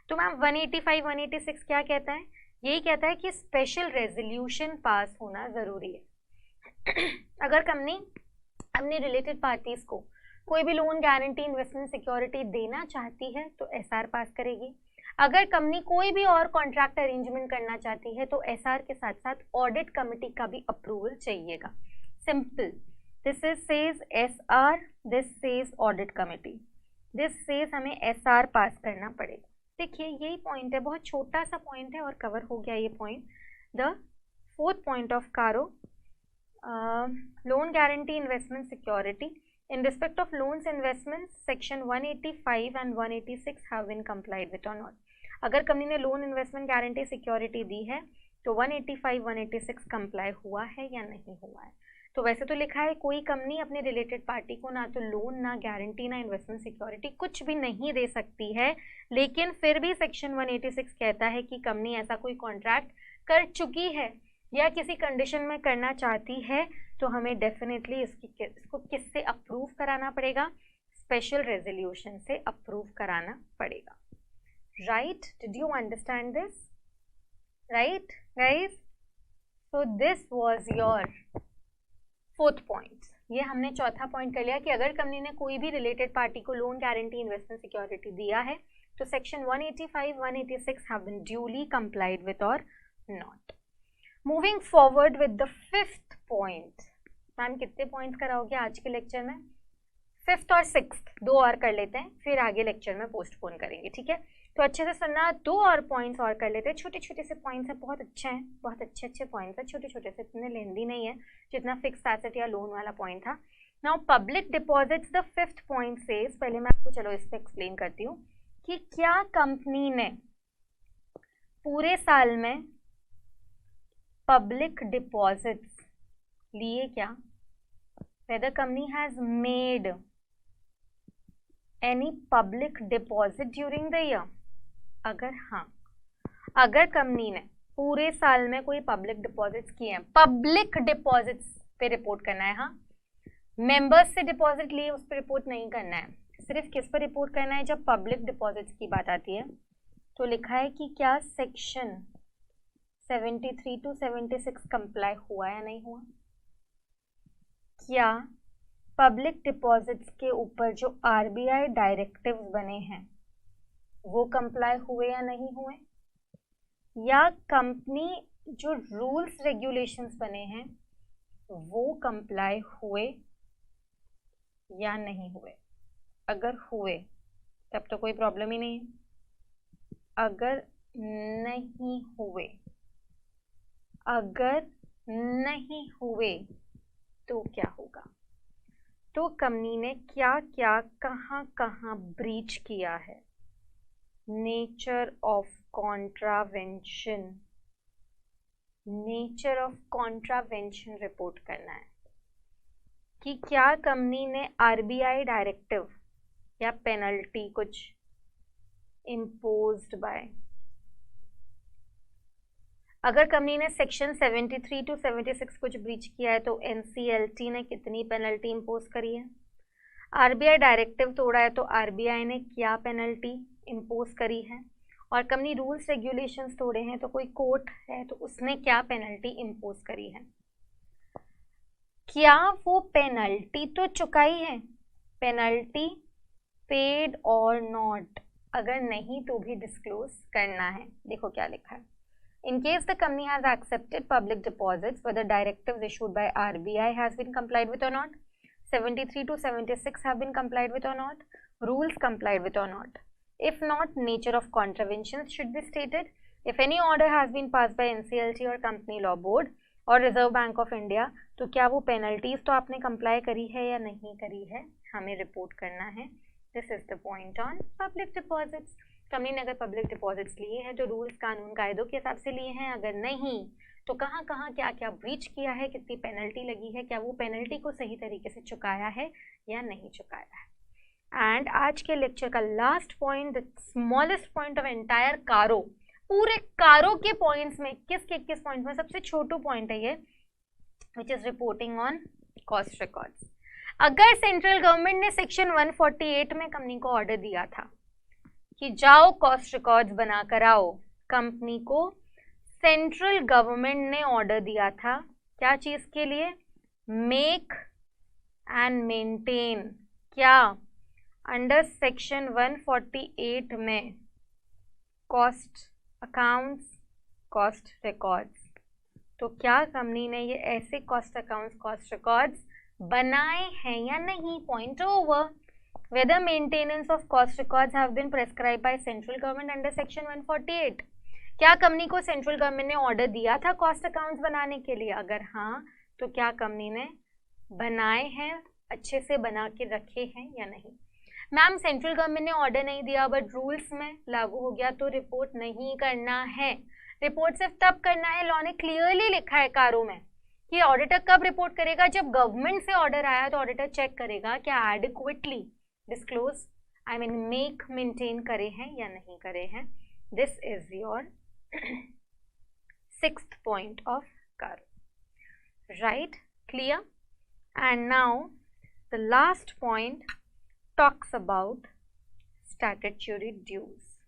तो मैम 185 186 क्या कहता है, यही कहता है कि स्पेशल रेजोल्यूशन पास होना जरूरी है। अगर कंपनी अपने रिलेटेड पार्टीज को कोई भी लोन गारंटी इन्वेस्टमेंट सिक्योरिटी देना चाहती है तो एसआर पास करेगी। अगर कंपनी कोई भी और कॉन्ट्रैक्ट अरेंजमेंट करना चाहती है तो एसआर के साथ साथ ऑडिट कमेटी का भी अप्रूवल चाहिएगा। Simple, this is says SR, this says audit committee, this says हमें एसआर पास करना पड़ेगा। देखिए यही पॉइंट है, बहुत छोटा सा पॉइंट है और कवर हो गया ये point. The fourth point of CARO, loan guarantee investment security in respect of loans investments section 185 and 186 have been complied with or not। अगर कंपनी ने लोन इन्वेस्टमेंट गारंटी सिक्योरिटी दी है तो 185 186 कंप्लाई हुआ है या नहीं हुआ है। तो वैसे तो लिखा है कोई कंपनी अपने रिलेटेड पार्टी को ना तो लोन ना गारंटी ना इन्वेस्टमेंट सिक्योरिटी कुछ भी नहीं दे सकती है, लेकिन फिर भी सेक्शन 186 कहता है कि कंपनी ऐसा कोई कॉन्ट्रैक्ट कर चुकी है या किसी कंडीशन में करना चाहती है तो हमें डेफिनेटली इसको किससे अप्रूव कराना पड़ेगा, स्पेशल रेजोल्यूशन से अप्रूव कराना पड़ेगा। Right, did you understand this? Right guys, so this was your fourth point. ये हमने चौथा पॉइंट कर लिया कि अगर कंपनी ने कोई भी रिलेटेड पार्टी को लोन गारंटी इन्वेस्टमेंट सिक्योरिटी दिया है तो section 185 186 have been duly complied with और not. Moving forward with the fifth point. Ma'am कितने पॉइंट्स कराओगे आज के लेक्चर में? फिफ्थ और सिक्स्थ दो और कर लेते हैं, फिर आगे लेक्चर में पोस्टपोन करेंगे, ठीक है? तो अच्छे से सुनना, दो और पॉइंट्स और कर लेते हैं। छोटे छोटे से पॉइंट्स हैं, बहुत अच्छे हैं, बहुत अच्छे पॉइंट्स हैं, छोटे छोटे से, इतने लेंदी नहीं है जितना फिक्स एसेट या लोन वाला पॉइंट था। Now public deposits, the fifth point says, पहले मैं आपको चलो इस पर एक्सप्लेन करती हूँ कि क्या कंपनी ने पूरे साल में पब्लिक डिपॉजिट्स लिए क्या? whether company has made any public deposit during the year। अगर हाँ, अगर कंपनी ने पूरे साल में कोई पब्लिक डिपॉजिट्स किए हैं, पब्लिक डिपॉजिट्स पे रिपोर्ट करना है। हाँ, मेंबर्स से डिपॉजिट लिए उस पर रिपोर्ट नहीं करना है, सिर्फ किस पर रिपोर्ट करना है? जब पब्लिक डिपॉजिट्स की बात आती है तो लिखा है कि क्या सेक्शन 73 to 76 कंप्लाई हुआ या नहीं हुआ। क्या पब्लिक डिपॉजिट्स के ऊपर जो आरबीआई डायरेक्टिव्स बने हैं वो कंप्लाई हुए या नहीं हुए, या कंपनी जो रूल्स रेगुलेशंस बने हैं वो कंप्लाई हुए या नहीं हुए। अगर हुए तब तो कोई प्रॉब्लम ही नहीं है, अगर नहीं हुए, अगर नहीं हुए तो क्या होगा? तो कंपनी ने क्या क्या कहाँ कहाँ ब्रीच किया है, nature of contravention, nature of contravention report करना है कि क्या कंपनी ने आरबीआई डायरेक्टिव या पेनल्टी कुछ इम्पोज्ड बाय। अगर कंपनी ने सेक्शन 73 to 76 कुछ ब्रीच किया है तो एनसीएलटी ने कितनी पेनल्टी इम्पोज करी है? आरबीआई डायरेक्टिव तोड़ा है तो आरबीआई ने क्या पेनल्टी इम्पोज करी है? और कंपनी रूल्स रेगुलेशंस तोड़े हैं तो कोई कोर्ट है तो उसने क्या पेनल्टी इम्पोज करी है? क्या वो पेनल्टी तो चुकाई है? पेनल्टी पेड और नॉट, अगर नहीं तो भी डिस्क्लोज करना है। देखो क्या लिखा है, in case the company has accepted public deposits whether directives issued by RBI has been complied with or not, 73 to 76 have been complied with or not? Rules complied with or not? If not, nature of contraventions should be stated. If any order has been passed by NCLT or Company Law Board और रिजर्व बैंक ऑफ इंडिया, तो क्या वो पेनल्टीज तो आपने कंप्लाई करी है या नहीं करी है, हमें रिपोर्ट करना है. This is the point on public deposits. Company ने अगर पब्लिक डिपॉजिट्स लिए हैं तो रूल्स कानून कायदों के हिसाब से लिए हैं, अगर नहीं तो कहाँ कहाँ क्या क्या ब्रीच किया है, कितनी पेनल्टी लगी है, क्या वो पेनल्टी को सही तरीके से चुकाया है या नहीं चुकाया है. एंड आज के लेक्चर का last point, the smallest point of entire कारो, पूरे कारो के पॉइंट्स में 21 पॉइंट में सबसे छोटू पॉइंट है ये, which is reporting on cost records. अगर सेंट्रल गवर्नमेंट ने सेक्शन 148 में कंपनी को ऑर्डर दिया था कि जाओ कॉस्ट रिकॉर्ड्स बना कर आओ, कंपनी को सेंट्रल गवर्नमेंट ने ऑर्डर दिया था क्या चीज के लिए? Make and maintain. क्या? अंडर सेक्शन 148 में कॉस्ट अकाउंट्स, कॉस्ट रिकॉर्ड्स. तो क्या कंपनी ने ये ऐसे कॉस्ट अकाउंट्स, कॉस्ट रिकॉर्ड्स बनाए हैं या नहीं? Point over. Whether maintenance of cost records have been prescribe by central government under section 148. क्या कंपनी को सेंट्रल गवर्नमेंट ने ऑर्डर दिया था कॉस्ट अकाउंट्स बनाने के लिए? अगर हाँ, तो क्या कंपनी ने बनाए हैं, अच्छे से बना के रखे हैं या नहीं? मैम सेंट्रल गवर्नमेंट ने ऑर्डर नहीं दिया बट रूल्स में लागू हो गया तो रिपोर्ट नहीं करना है. रिपोर्ट सिर्फ तब करना है, लॉ ने क्लियरली लिखा है कारो में कि ऑडिटर कब रिपोर्ट करेगा? जब गवर्नमेंट से ऑर्डर आया तो ऑडिटर चेक करेगा क्या adequately disclose, I mean make maintain करे हैं या नहीं करे हैं. This is your 6th point of कारो. Right? Clear? And now the last point talks about statutory dues.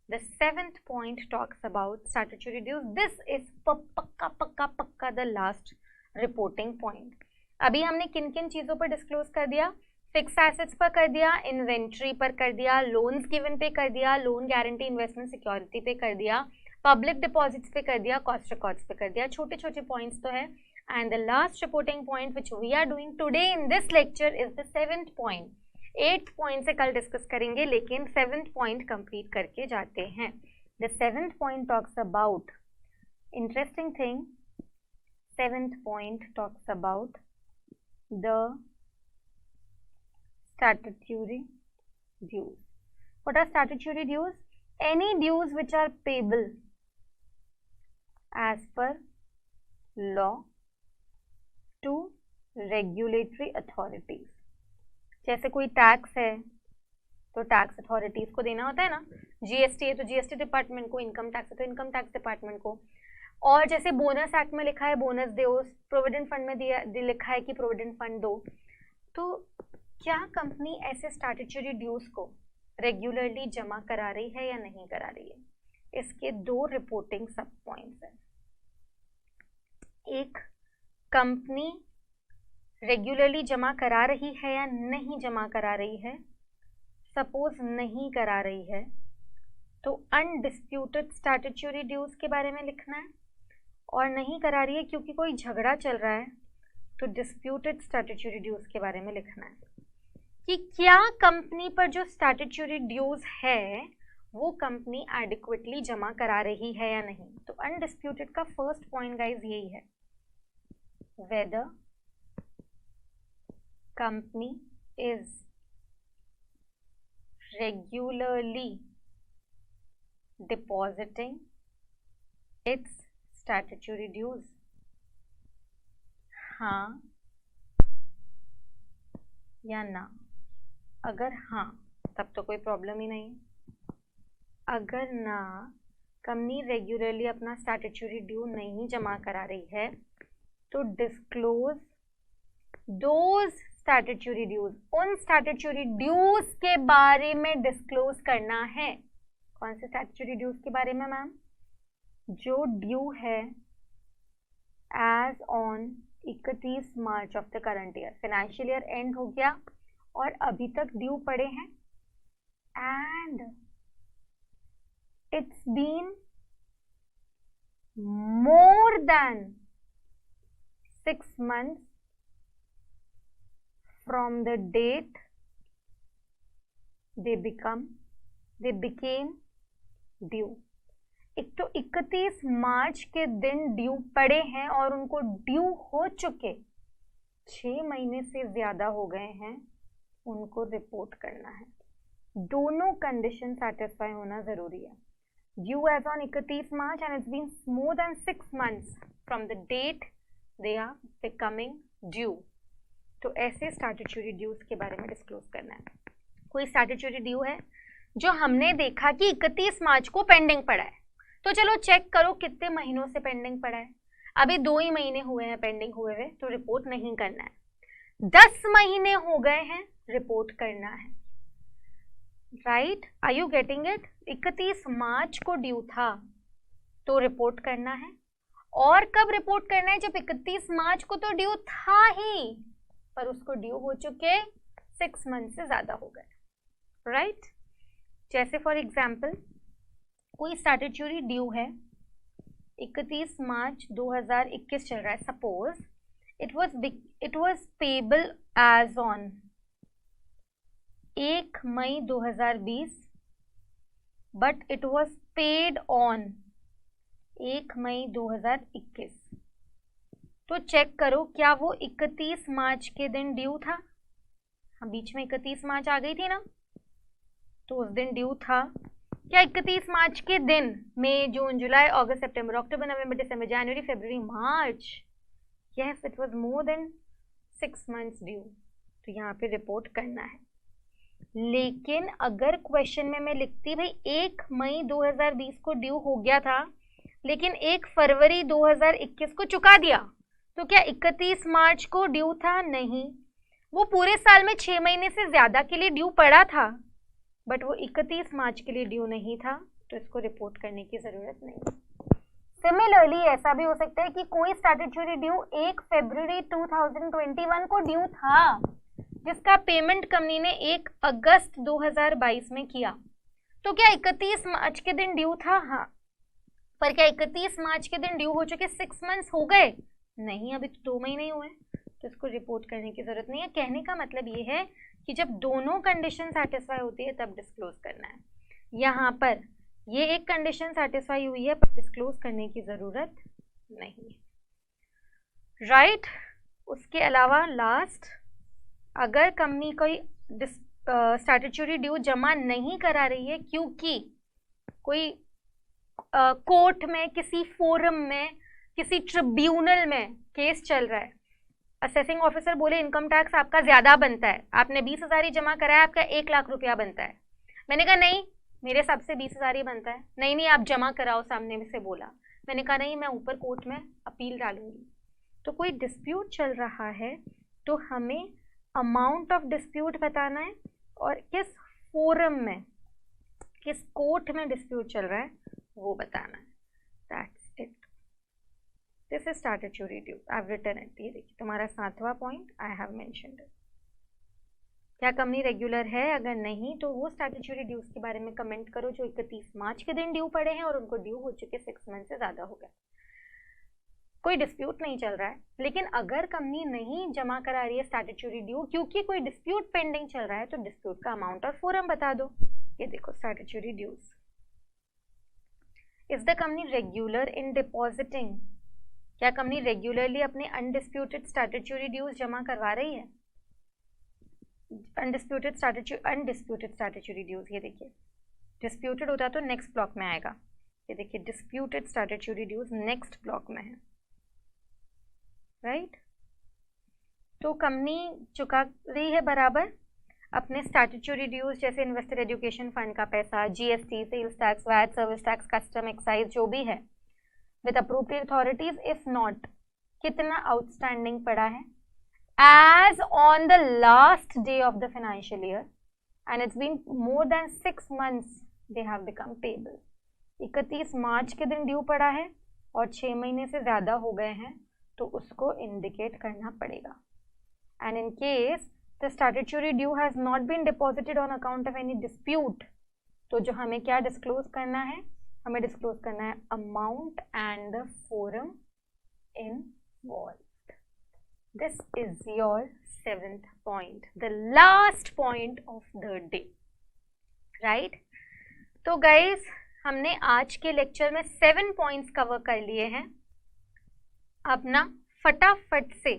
The 7th point talks about statutory dues. This is पक्का the last reporting point. अभी हमने किन किन चीज़ों पर डिस्क्लोज कर दिया? फिक्स एसेट्स पर कर दिया, इन्वेंट्री पर कर दिया, लोन्स गिवन पे कर दिया, लोन गारंटी इन्वेस्टमेंट सिक्योरिटी पे कर दिया, पब्लिक डिपॉजिट्स पे कर दिया, कॉस्ट रिकॉर्ड्स पे कर दिया. छोटे छोटे पॉइंट्स तो है. And the last reporting point which we are doing today in this lecture is the 7th point. 8th point से कल डिस्कस करेंगे, लेकिन 7th point कंप्लीट करके जाते हैं. The 7th point talks about interesting thing. 7th point talks about the statutory dues. What are statutory dues? Any dues which are payable as per law to regulatory authorities. जैसे कोई टैक्स है तो टैक्स अथॉरिटीज को देना होता है ना. जीएसटी है तो जीएसटी डिपार्टमेंट को, इनकम टैक्स है तो इनकम टैक्स डिपार्टमेंट को. और जैसे बोनस एक्ट में लिखा है बोनस दो, प्रोविडेंट फंड में दिया लिखा है कि प्रोविडेंट फंड दो. तो क्या कंपनी ऐसे स्टैट्यूटरी ड्यूज को रेगुलरली जमा करा रही है या नहीं करा रही है? इसके 2 रिपोर्टिंग सब पॉइंट्स हैं. एक, कंपनी रेगुलरली जमा करा रही है या नहीं जमा करा रही है. सपोज नहीं करा रही है तो अनडिस्प्यूटेड स्टैट्यूटरी ड्यूज के बारे में लिखना है, और नहीं करा रही है क्योंकि कोई झगड़ा चल रहा है तो डिस्प्यूटेड स्टैट्यूटरी ड्यूज के बारे में लिखना है कि क्या कंपनी पर जो स्टैट्यूटरी ड्यूज है वो कंपनी एडिक्वेटली जमा करा रही है या नहीं. तो अनडिस्प्यूटेड का फर्स्ट पॉइंट गाइज यही है, whether company is regularly depositing its statutory dues. हाँ या ना? अगर हाँ तब तो कोई प्रॉब्लम ही नहीं. अगर ना, कंपनी रेगुलरली अपना स्टैट्यूटरी ड्यू नहीं जमा करा रही है तो डिस्क्लोज दोज स्टैट्यूटरी ड्यूज. उन स्टैट्यूटरी ड्यूज के बारे में डिस्क्लोज करना है. कौन से स्टैट्यूटरी ड्यूज के बारे में मैम? जो ड्यू है as on 31 March of the current year. Financial year end हो गया और अभी तक ड्यू पड़े हैं and it's been more than 6 months from the date they became due. एक तो 31 मार्च के दिन ड्यू पड़े हैं और उनको ड्यू हो चुके 6 महीने से ज्यादा हो गए हैं, उनको रिपोर्ट करना है। दोनों कंडीशन सेटिस्फाई होना जरूरी है। Due as on 31 March and it's been more than 6 months from the date they are becoming due. तो ऐसे स्टैट्यूटरी ड्यूज के बारे में डिस्क्लोज करना है। कोई स्टैट्यूटरी ड्यू है जो हमने देखा कि 31 मार्च को पेंडिंग पड़ा है, तो चलो चेक करो कितने महीनों से पेंडिंग पड़ा है। अभी 2 ही महीने हुए हैं पेंडिंग हुए हुए, तो रिपोर्ट नहीं करना है। 10 महीने हो गए हैं, रिपोर्ट करना है। Right, are you getting it? 31 March को ड्यू था तो रिपोर्ट करना है। और कब रिपोर्ट करना है? जब 31 मार्च को तो ड्यू था ही, पर उसको ड्यू हो चुके 6 मंथ से ज्यादा हो गए। राइट, जैसे फॉर एग्जाम्पल कोई स्टैट्यूटरी ड्यू है, 31 मार्च 2021 चल रहा है, suppose it was payable as on 1 May 2020 but it was paid on 1 May 2021। तो चेक करो क्या वो 31 मार्च के दिन ड्यू था? हाँ, बीच में 31 मार्च आ गई थी ना, तो उस दिन ड्यू था। क्या 31 मार्च के दिन मई, जून, जुलाई, अगस्त, सितंबर, अक्टूबर, नवंबर, दिसंबर, जनवरी, फरवरी, March, yes it was more than 6 months due, तो यहाँ पे रिपोर्ट करना है। लेकिन अगर क्वेश्चन में मैं लिखती भाई 1 मई 2020 को ड्यू हो गया था लेकिन 1 फरवरी 2021 को चुका दिया, तो क्या 31 मार्च को ड्यू था? नहीं, वो पूरे साल में 6 महीने से ज्यादा के लिए ड्यू पड़ा था, बट वो 31 मार्च के लिए ड्यू नहीं था, तो इसको रिपोर्ट करने की जरूरत नहीं। सिमिलरली ऐसा भी हो सकता है कि कोई स्टैट्यूटरी ड्यू 1 फरवरी 2021 को ड्यू था, जिसका पेमेंट कंपनी ने 1 अगस्त 2022 में किया, तो क्या 31 मार्च के दिन ड्यू था? हाँ, पर क्या 31 मार्च के दिन ड्यू हो चुके 6 मंथ्स हो गए? नहीं, अभी तो 2 महीने हुए, तो इसको रिपोर्ट करने की जरूरत नहीं है। कहने का मतलब ये है कि जब दोनों कंडीशन सेटिस्फाई होती है तब डिस्क्लोज करना है। यहाँ पर ये एक कंडीशन सेटिस्फाई हुई है पर डिस्क्लोज करने की जरूरत नहीं है। राइट, उसके अलावा लास्ट, अगर कंपनी कोई स्टैट्यूटरी ड्यू जमा नहीं करा रही है क्योंकि कोई कोर्ट में, किसी फोरम में, किसी ट्रिब्यूनल में केस चल रहा है, असेसिंग ऑफिसर बोले इनकम टैक्स आपका ज्यादा बनता है, आपने 20,000 ही जमा कराया, आपका 1 लाख रुपया बनता है। मैंने कहा नहीं, मेरे हिसाब से 20,000 ही बनता है। नहीं, आप जमा कराओ, सामने में से बोला। मैंने कहा नहीं, मैं ऊपर कोर्ट में अपील डालूंगी। तो कोई डिस्प्यूट चल रहा है तो हमें अमाउंट ऑफ डिस्प्यूट बताना है और किस फोरम में, किस कोर्ट में डिस्प्यूट चल रहा है वो बताना है। That's it, this is statutory due, I have written it. ये देखिए तुम्हारा 7वां point, I have mentioned it. क्या कंपनी रेगुलर है? अगर नहीं तो वो स्टैट्यूटरी ड्यूज के बारे में कमेंट करो जो 31 मार्च के दिन ड्यू पड़े हैं और उनको ड्यू हो चुके 6 मंथ से ज्यादा हो गया। कोई डिस्प्यूट नहीं चल रहा है, लेकिन अगर कंपनी नहीं जमा करा रही है स्टैट्यूटरी ड्यू क्योंकि कोई डिस्प्यूट पेंडिंग चल रहा है, तो डिस्प्यूट का अमाउंट और फोरम बता दो। ये देखो statutory dues. Is the company regular in depositing? क्या कंपनी रेगुलरली अपने अनडिस्प्यूटेड स्टैट्यूटरी ड्यूज जमा करवा रही है? अनडिस्प्यूटेड स्टैट्यूटरी ड्यूज, ये देखिए डिस्प्यूटेड होता तो नेक्स्ट ब्लॉक में आएगा। ये देखिए disputed statutory dues next block में है। राइट, तो कंपनी चुका रही है बराबर अपने स्टैट्यूटरी ड्यूज, जैसे इन्वेस्टर एजुकेशन फंड का पैसा, GST, sales tax, VAT, service tax, custom, excise, जो भी है, with appropriate authorities. If not, कितना आउटस्टैंडिंग पड़ा है as on the last day of the financial year and it's been more than 6 months they have become payable। 31 March के दिन ड्यू पड़ा है और 6 महीने से ज्यादा हो गए हैं, तो उसको इंडिकेट करना पड़ेगा। and in case the statutory due has not been deposited on account of any dispute, तो जो हमें क्या डिस्क्लोज करना है? हमें डिस्क्लोज करना है amount and the forum involve. This is your 7th point, the last point of the day, right. तो गाइज हमने आज के लेक्चर में 7 पॉइंट्स कवर कर लिए हैं। अब ना फटाफट से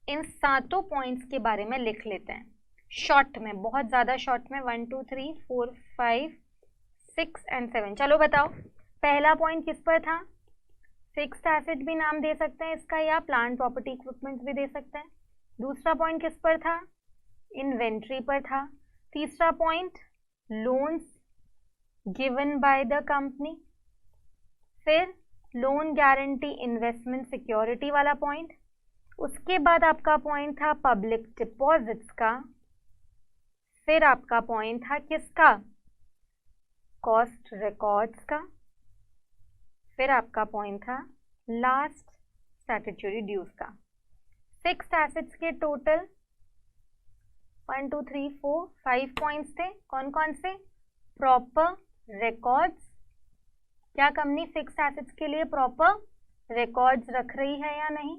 इन 7 पॉइंट्स के बारे में लिख लेते हैं शॉर्ट में, बहुत ज़्यादा शॉर्ट में। 1 2 3 4 5 6 एंड 7। चलो बताओ, पहला पॉइंट किस पर था? फिक्स्ड एसेट भी नाम दे सकते हैं इसका, या प्लांट प्रॉपर्टी इक्विपमेंट्स भी दे सकते हैं। दूसरा पॉइंट किस पर था? इन्वेंट्री पर था। तीसरा point loans given by the company. फिर लोन गारंटी इन्वेस्टमेंट सिक्योरिटी वाला पॉइंट। उसके बाद आपका पॉइंट था पब्लिक डिपॉजिट्स का। फिर आपका पॉइंट था किसका? कॉस्ट रिकॉर्ड्स का। फिर आपका पॉइंट था लास्ट स्टैट्यूटरी ड्यूज का। फिक्स्ड एसेट्स के टोटल 1 2 3 4 5 पॉइंट्स थे। कौन कौन से? प्रॉपर रिकॉर्ड्स, क्या कंपनी फिक्स्ड एसेट्स के लिए प्रॉपर रिकॉर्ड्स रख रही है या नहीं?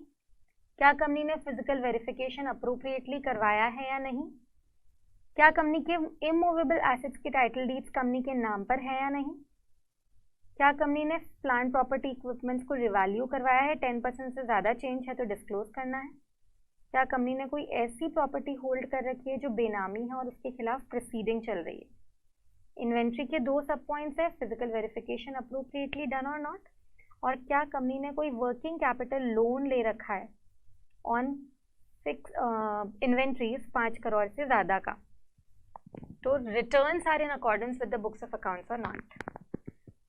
क्या कंपनी ने फिजिकल वेरिफिकेशन अप्रोप्रिएटली करवाया है या नहीं? क्या कंपनी के इमूवेबल एसेट्स की टाइटल डीड्स कंपनी के नाम पर है या नहीं? क्या कंपनी ने प्लांट प्रॉपर्टी इक्विपमेंट्स को रिवैल्यू करवाया है? 10% से ज़्यादा चेंज है तो डिस्क्लोज करना है। क्या कंपनी ने कोई ऐसी प्रॉपर्टी होल्ड कर रखी है जो बेनामी है और उसके खिलाफ प्रोसीडिंग चल रही है? इन्वेंट्री के 2 सब पॉइंट्स है, फिजिकल वेरिफिकेशन अप्रोप्रिएटली डन और नॉट, और क्या कंपनी ने कोई वर्किंग कैपिटल लोन ले रखा है ऑन 6 इन्वेंट्रीज 5 करोड़ से ज़्यादा का, तो returns are in accordance with the books of accounts और नॉट।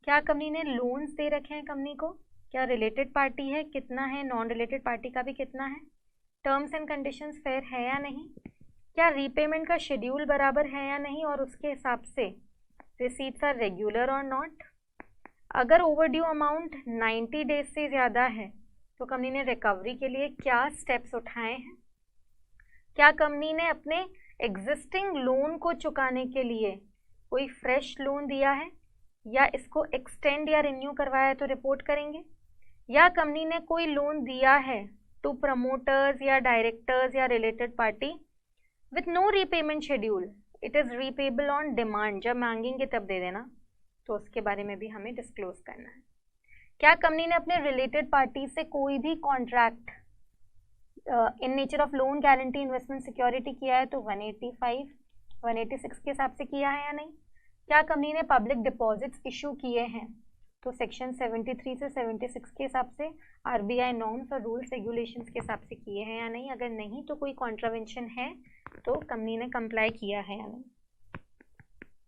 क्या कंपनी ने लोन्स दे रखे हैं कंपनी को? क्या रिलेटेड पार्टी है, कितना है, नॉन रिलेटेड पार्टी का भी कितना है, टर्म्स एंड कंडीशंस फेयर है या नहीं, क्या रीपेमेंट का शेड्यूल बराबर है या नहीं, और उसके हिसाब से रिसीट्स आर रेगुलर और नॉट। अगर ओवरड्यू अमाउंट 90 डेज से ज़्यादा है तो कंपनी ने रिकवरी के लिए क्या स्टेप्स उठाए हैं। क्या कंपनी ने अपने एग्जिस्टिंग लोन को चुकाने के लिए कोई फ्रेश लोन दिया है, या इसको एक्सटेंड या रिन्यू करवाया है तो रिपोर्ट करेंगे। या कंपनी ने कोई लोन दिया है टू प्रमोटर्स या डायरेक्टर्स या related party with no repayment schedule, it is repayable on demand, जब मांगेंगे तब दे देना, तो उसके बारे में भी हमें डिस्क्लोज करना है। क्या कंपनी ने अपने रिलेटेड पार्टी से कोई भी contract in nature of loan guarantee investment security किया है तो 185 186 के हिसाब से किया है या नहीं। क्या कंपनी ने पब्लिक डिपॉजिट्स इशू किए हैं तो सेक्शन 73 से 76 के हिसाब से आरबीआई नॉर्म्स और रूल्स रेगुलेशंस के हिसाब से किए हैं या नहीं। अगर नहीं तो कोई कॉन्ट्रावेंशन है तो कंपनी ने कंप्लाई किया है या नहीं।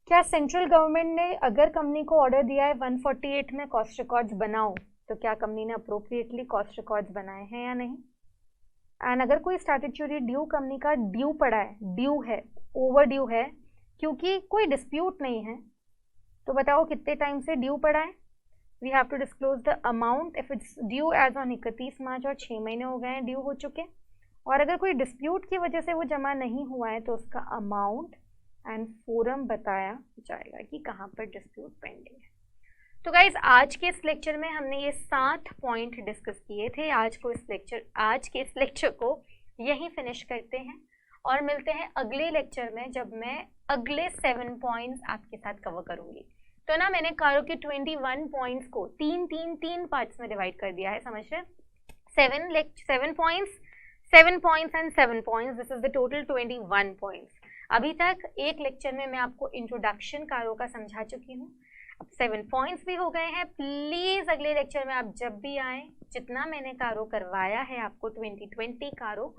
क्या सेंट्रल गवर्नमेंट ने अगर कंपनी को ऑर्डर दिया है 148 में कॉस्ट रिकॉर्ड्स बनाओ, तो क्या कंपनी ने अप्रोप्रिएटली कॉस्ट रिकॉर्ड्स बनाए हैं या नहीं। एंड अगर कोई स्टैट्यूटरी ड्यू कंपनी का ड्यू पड़ा है, ड्यू है, ओवर ड्यू है, क्योंकि कोई डिस्प्यूट नहीं है, तो बताओ कितने टाइम से ड्यू पड़ा है। We have to disclose the amount if it's due as on 31 March और 6 महीने हो गए हैं ड्यू हो चुके। और अगर कोई डिस्प्यूट की वजह से वो जमा नहीं हुआ है तो उसका अमाउंट एंड फोरम बताया जाएगा कि कहाँ पर डिस्प्यूट पेंडिंग है। तो गाइज आज के इस लेक्चर में हमने ये 7 पॉइंट डिस्कस किए थे। आज के इस लेक्चर को यहीं फिनिश करते हैं और मिलते हैं अगले लेक्चर में, जब मैं अगले 7 पॉइंट्स आपके साथ कवर करूंगी। तो ना मैंने कारो के 21 पॉइंट्स को तीन पार्ट्स में डिवाइड कर दिया है, समझ रहे। 7 points and 7 points, this is the total 21 points. अभी तक एक लेक्चर में मैं आपको इंट्रोडक्शन कारो का समझा चुकी हूँ, अब 7 पॉइंट्स भी हो गए हैं। प्लीज अगले लेक्चर में आप जब भी आए, जितना मैंने कारो करवाया है आपको 2020 कारो,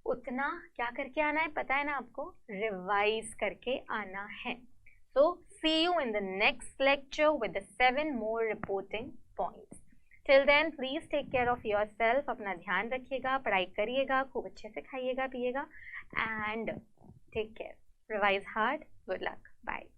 उतना क्या करके आना है पता है ना आपको, रिवाइज करके आना है। So see you in the next lecture with the 7 more reporting points. Till then please take care of yourself. अपना ध्यान रखिएगा, पढ़ाई करिएगा, खूब अच्छे से खाइएगा पिएगा and take care. Revise hard. Good luck. Bye.